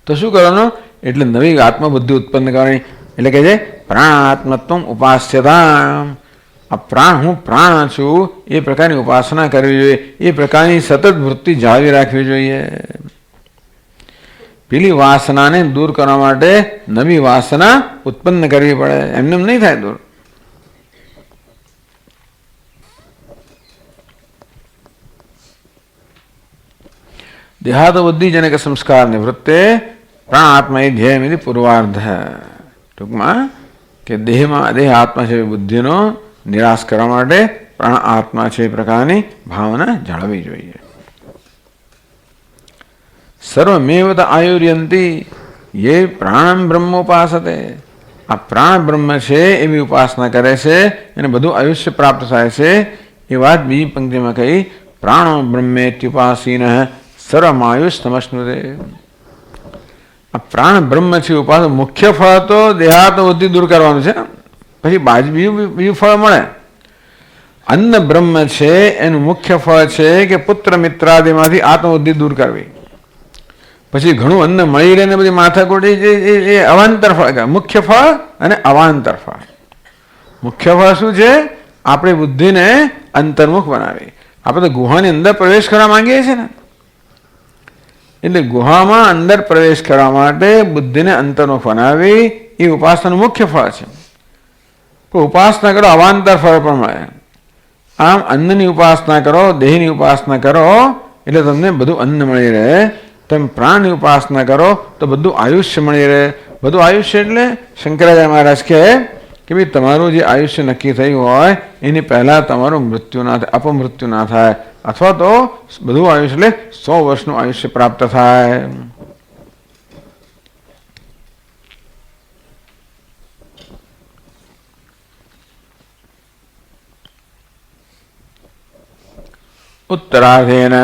તો શું કરવાનું? એટલે નવી આત્મબુદ્ધિ ઉત્પન્ન કરવાની. એટલે કે છે પ્રાણ આત્મત્વમ ઉપાસ્યતા. આ પ્રાણ, હું પ્રાણ છું એ પ્રકારની ઉપાસના કરવી જોઈએ, એ પ્રકારની સતત વૃત્તિ જાળવી રાખવી જોઈએ. પેલી વાસનાને દૂર કરવા માટે નવી વાસના ઉત્પન્ન કરવી પડે, એમને નહીં થાય દૂર. દેહાતો બુદ્ધિ જનક સંસ્કાર નિવૃત્તે પ્રાણ આત્મા એ ધ્યેય પૂર્વાર્ધ. ટૂંકમાં કે દેહમાં દેહ આત્મા છે બુદ્ધિનો નિરાશ કરવા માટે પ્રાણ આત્મા છે એ પ્રકારની ભાવના જાળવવી જોઈએ. સર્વમેવ આયુર્યંતી યે પ્રાણમ બ્રહ્મોપાસતે. આ પ્રાણ બ્રહ્મ છે એવી ઉપાસના કરે છે એને બધું આયુષ્ય પ્રાપ્ત થાય છે. એ વાત બીજી પંક્તિમાં કહી, પ્રાણો બ્રહ્મેત્યુપાસીન સર્વમાયુષ સમશ્નુતે. આ પ્રાણ બ્રહ્મ છે ઉપાસના. મુખ્ય ફળ તો દેહાતો બુદ્ધિ દૂર કરવાનું છે, પછી બીજું ફળ મળે. અન્ન બ્રહ્મ છે એનું મુખ્ય ફળ છે કે પુત્ર મિત્રાદિમાંથી આત્મબુદ્ધિ દૂર કરવી. પછી ઘણું અન્ન મળી રહે ને બધી માથાકૂટી એ અવાંતર ફળ. મુખ્ય ફળ અને અવાંતર ફળ. મુખ્ય ફળ શું છે? આપણી બુદ્ધિને અંતર્મુખ બનાવી. આપણે તો ગુહાની અંદર પ્રવેશ કરવા માંગીએ છીએ ને, એટલે ગુહામાં અંદર પ્રવેશ કરવા માટે બુદ્ધિને અંતર્મુખ બનાવી એ ઉપાસનાનું મુખ્ય ફળ છે. ઉપાસના કરો અવાંતર ફળ પણ મળે. આમ અન્નની ઉપાસના કરો, દેહની ઉપાસના કરો એટલે તમને બધું અન્ન મળી રહે. તમે પ્રાણની ઉપાસના કરો તો બધું આયુષ્ય મળી રહે. બધું આયુષ્ય એટલે શંકરાચાર્ય મહારાજ કહે કે ભાઈ તમારું જે આયુષ્ય નક્કી થયું હોય એની પહેલાં તમારું મૃત્યુ ના થાય, અપમૃત્યુ ના થાય, અથવા તો બધું આયુષ્ય એટલે 100 વર્ષનું આયુષ્ય પ્રાપ્ત થાય. ઉત્તરાર્ધેન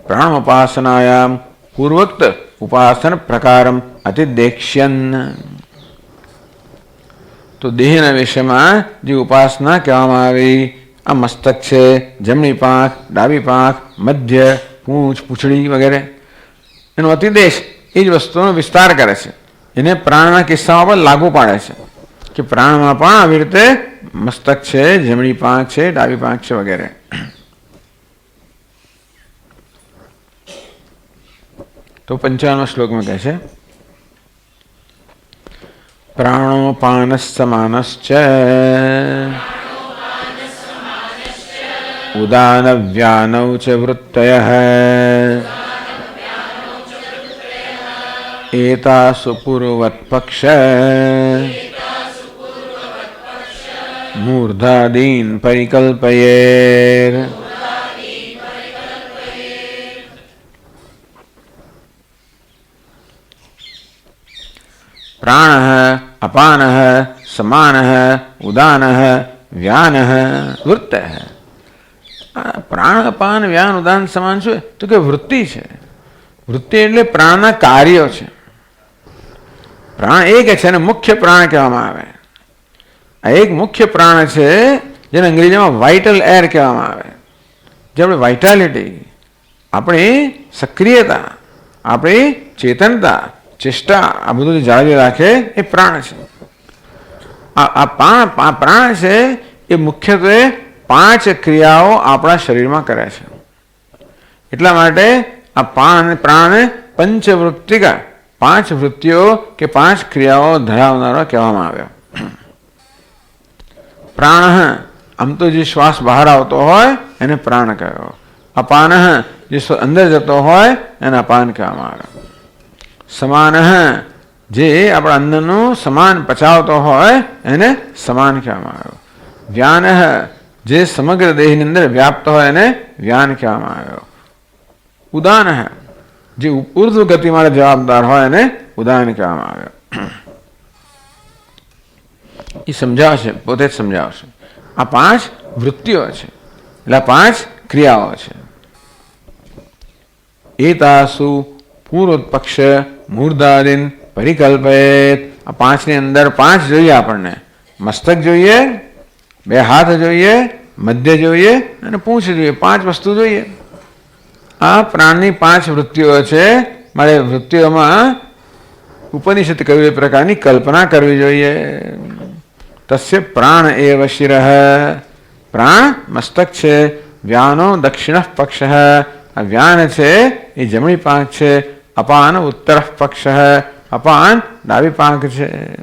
પ્રાણોપાસનાયામ પૂર્વોક્ત ઉપાસન પ્રકારમ અતિદેક્ષ્યન. તો દેહના વિષયમાં જે ઉપાસના કહેવામાં આવી, આ મસ્તક છે, જમણી પાંખ, ડાબી પાંખ, મધ્ય, પૂંછ, પૂંછડી વગેરે, એનો અતિદેશ એ જ વસ્તુનો વિસ્તાર કરે છે. એને પ્રાણના કિસ્સામાં પણ લાગુ પાડે છે કે પ્રાણમાં પણ આવી રીતે મસ્તક છે, જમણી પાંખ છે, ડાબી પાંખ છે વગેરે. તો 55 શ્લોકમાં કહે છે પ્રાણોપાનસ્સમાનશ્ચ ઉદાનવ્યાનૌ ચ વૃત્તયઃ એતાસુ પૂર્વત્પક્ષ મૂર્ધાદીન પરિકલ્પયેર. પ્રાણ અપાન સમાન ઉદાન વ્યાન વૃત્ત. પ્રાણ અપાન વ્યાન ઉદાન સમાન શું? તો કે વૃત્તિ છે. વૃત્તિ એટલે પ્રાણના કાર્યો છે. પ્રાણ એક છે અને મુખ્ય પ્રાણ કહેવામાં આવે. આ એક મુખ્ય પ્રાણ છે જેને અંગ્રેજીમાં વાઇટલ એર કહેવામાં આવે. જે આપણી વાઇટાલિટી, આપણી સક્રિયતા, આપણી ચેતનતા, ચેષ્ટા, આ બધું જાળવી રાખે એ પ્રાણ છે. આ પ્રાણ છે એ મુખ્યત્વે 5 ક્રિયાઓ આપણા શરીરમાં કરે છે. એટલા માટે આ પ્રાણને પંચવૃત્તિકા, 5 વૃત્તિઓ કે 5 ક્રિયાઓ ધરાવનારો કહેવામાં આવ્યો. પ્રાણ, આમ તો જે શ્વાસ બહાર આવતો હોય એને પ્રાણ કહ્યો. અપાન, જે અંદર જતો હોય એને અપાન કહેવામાં આવ્યો. સમાન, જે આપણા અંદરનું સમાન પચાવતો હોય એને સમાન કહેવામાં આવ્યો. વ્યાન, જે સમગ્ર દેહની અંદર વ્યાપ્ત હોય એને વ્યાન કહેવામાં આવ્યો. ઉદાન, જે ઉર્ધ્વ ગતિ માટે જવાબદાર હોય એને ઉદાન કહેવામાં આવ્યો. એ સમજાવશે, પોતે જ સમજાવશે. આ 5 વૃત્તિઓ છે, એટલે 5 ક્રિયાઓ છે. એતાસુ પૂર્વોત્પક્ષ મૂર્ધાદિન પરિકલ્પયેત. આ પાંચની અંદર પાંચ જોઈએ આપણને. મસ્તક જોઈએ, બે હાથ જોઈએ, મધ્ય જોઈએ અને પૂંછ જોઈએ. પાંચ વસ્તુ જોઈએ. આ પ્રાણની પાંચ વૃત્તિઓ છે. મારે વૃત્તિઓમાં ઉપનિષદ કહ્યું એ પ્રકારની કલ્પના કરવી જોઈએ. તસ્ય પ્રાણ એવ શિરઃ. પ્રાણ મસ્તક છે. વ્યાનો દક્ષિણ પક્ષ. આ વ્યાન છે એ જમણી પાંખ છે. અપાન ઉત્તર પક્ષ. અપાન ડાબી પાંખ છે.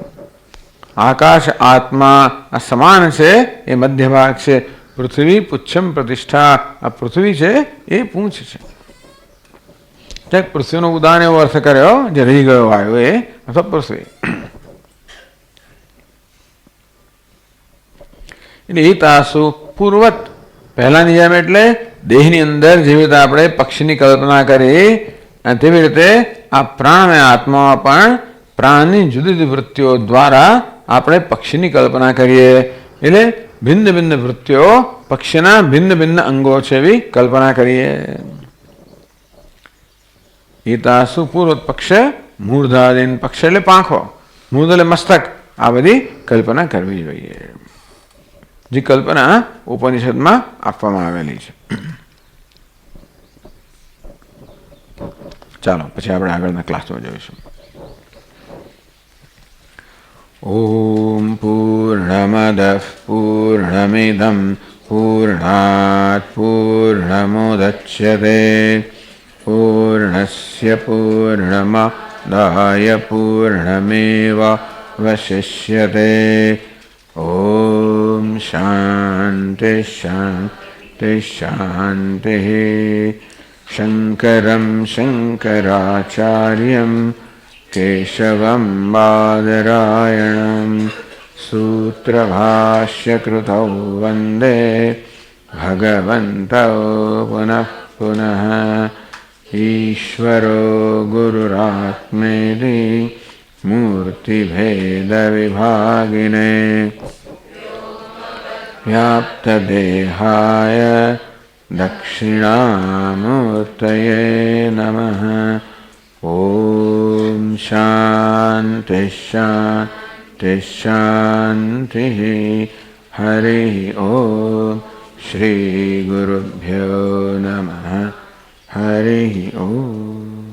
આકાશ આત્મા આ સમાન છે એ મધ્ય ભાગ છે. પૃથ્વી પુચ્છમ પ્રતિષ્ઠા. આ પૃથ્વી છે એ પૂંછ છે. પૃથ્વીનો ઉદાન એવો અર્થ કર્યો જે રહી ગયો વાયુ એ અથવા પૃથ્વી. એટલે એ તાસુ પૂર્વત પહેલાની જેમ એટલે દેહની અંદર જેવી રીતે આપણે પક્ષીની કલ્પના કરી અને તેવી રીતે આ પ્રાણ અને આત્મામાં પણ પ્રાણની જુદી જુદી વૃત્તિઓ દ્વારા આપણે પક્ષીની કલ્પના કરીએ. એટલે ભિન્ન ભિન્ન વૃત્તિઓ પક્ષીના ભિન્ન ભિન્ન અંગો છે એવી કલ્પના કરીએ. હિતાસુ પૂર્વોત્પક્ષ મૂર્ધાદિન. પક્ષ એટલે પાંખો, મૂર્ધ એટલે મસ્તક. આ બધી કલ્પના કરવી જોઈએ, જે કલ્પના ઉપનિષદમાં આપવામાં આવેલી છે. ચાલો પછી આપણે આગળના ક્લાસમાં જોઈશું. ઓમ પૂર્ણમદ પૂર્ણમિદમ પૂર્ણાત પૂર્ણમુદચ્યતે પૂર્ણસ્ય પૂર્ણમાદાય પૂર્ણમેવાવશિષ્યતે. ઓમ શાંતિ શાંતિ શાંતિ. શંકરં શંકરાચાર્યં કેશવં બાદરાયણં સૂત્રભાષ્યકૃતૌ વંદે ભગવन्तौ પુનઃ પુનઃ. ઈશ્વરો ગુરુરાત્મેતિ મૂર્તિભેદવિભાગિને વ્યાપ્તદેહાય દક્ષિણામૂર્તયે નમઃ. ઓમ શાંતિ શાંતિ શાંતિ. હરિ ઓમ. શ્રી ગુરુભ્યો નમઃ. હરિ ઓમ.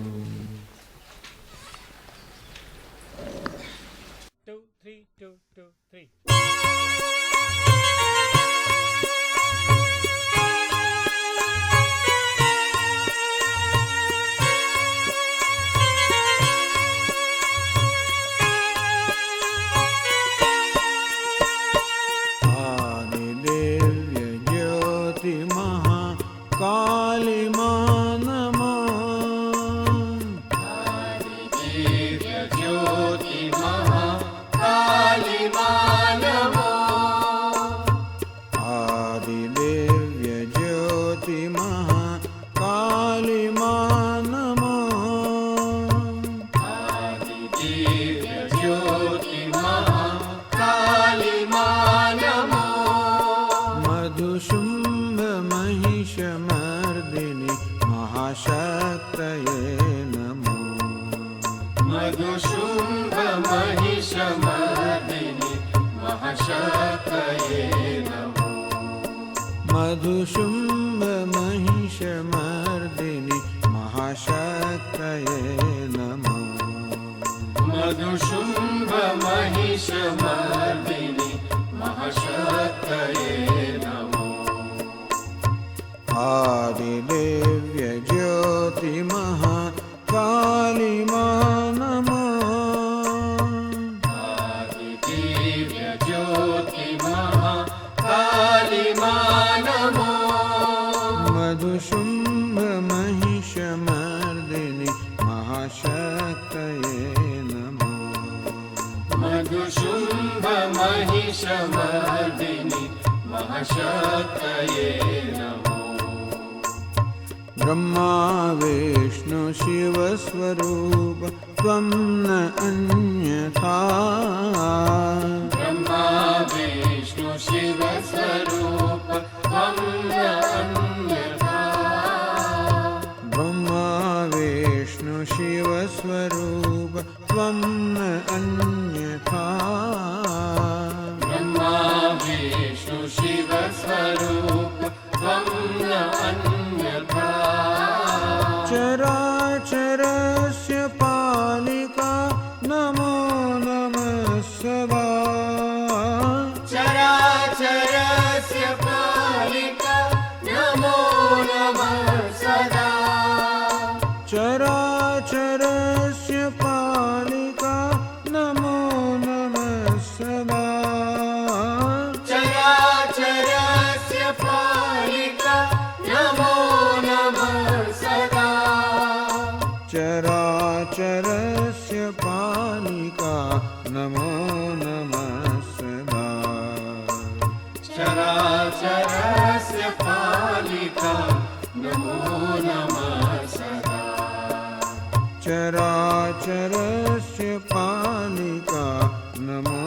ब्रह्मा विष्णु शिव स्वरूप त्वं न अन्यथा. ब्रह्मा विष्णु शिव स्वरूप त्वं न अन्यथा. ब्रह्मा विष्णु शिव नमः सदा चराचरस्य पालिका नमो नमः सदा चराचरस्य पालिका नमो नमः सदा चराचरस्य पालिका नमो नमः सदा चराचरस्य पालिका नमो नमः सदा चराचरस्य पालिका नमो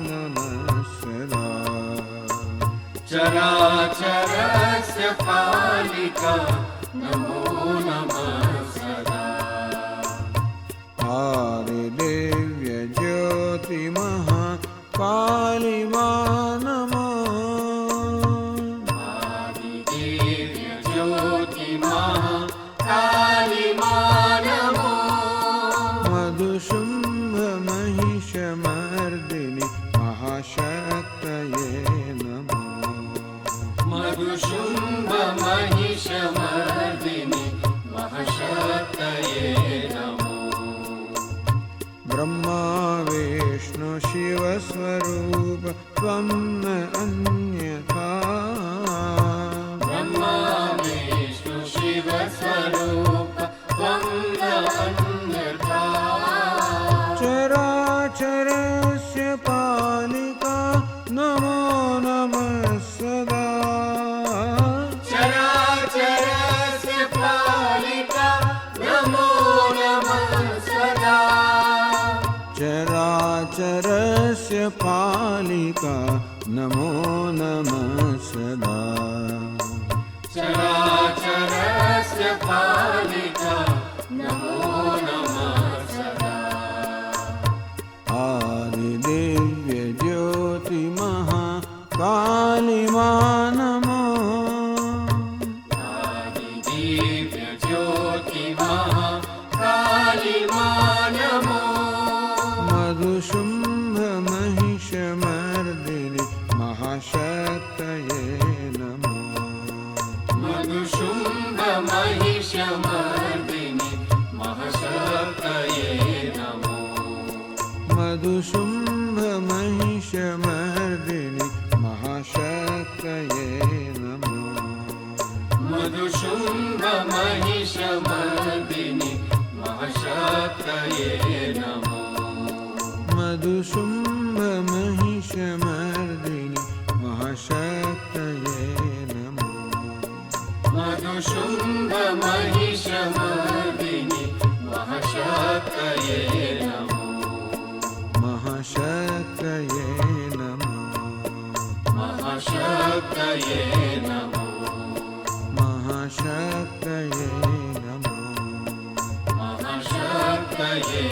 नमः सदा चराचरस्य पालिका नमो नमः सदा आदिदेव्य ज्योतिमहा कालिमा नमो आदिदेव्य ज्योतिमः कालिमा नमो मधुशुम्भ महिषमर्दिनि महाशक्तये नमो मधुशुम्भ महिषमर्दिनि महशक्तये नमो ब्रह्मा विष्णु शिवस्वरूप त्वं न अन्यथा ब्रह्मा विष्णु शिव स्वरूप त्वं न अन्यथा चराचरस्य पालिका नमो नमः सदा चराचरस्य पालिका नमो नमः सदा चराचरस्य पालिका नमो नमः सदा चराचरस्य पालिका नमो नमः सदा आदिदेव्य ज्योतिमहा कालिमा नमो आदिदेव्य ज्योतिमः कालिमा नमो मधुशुम्भ महिषमर्दिनि महाशक्तये नमो मधुशुम्भ महिषमर्दिनि महशक्तये नमो मधुशुम्भ महिषमर्दिनि महाशक्तये नमो मधुशुम्भ महिषमर्दिनि महशक्तये नमो मधुशुम्भ महिषमर्दिनि महाशक्तये नमो मधुशुम्भ महिषमर्दिनि महशक्तये नमो महाशक्तये नमो महशक्तये नमो महाशक्तये नमो महशक्तये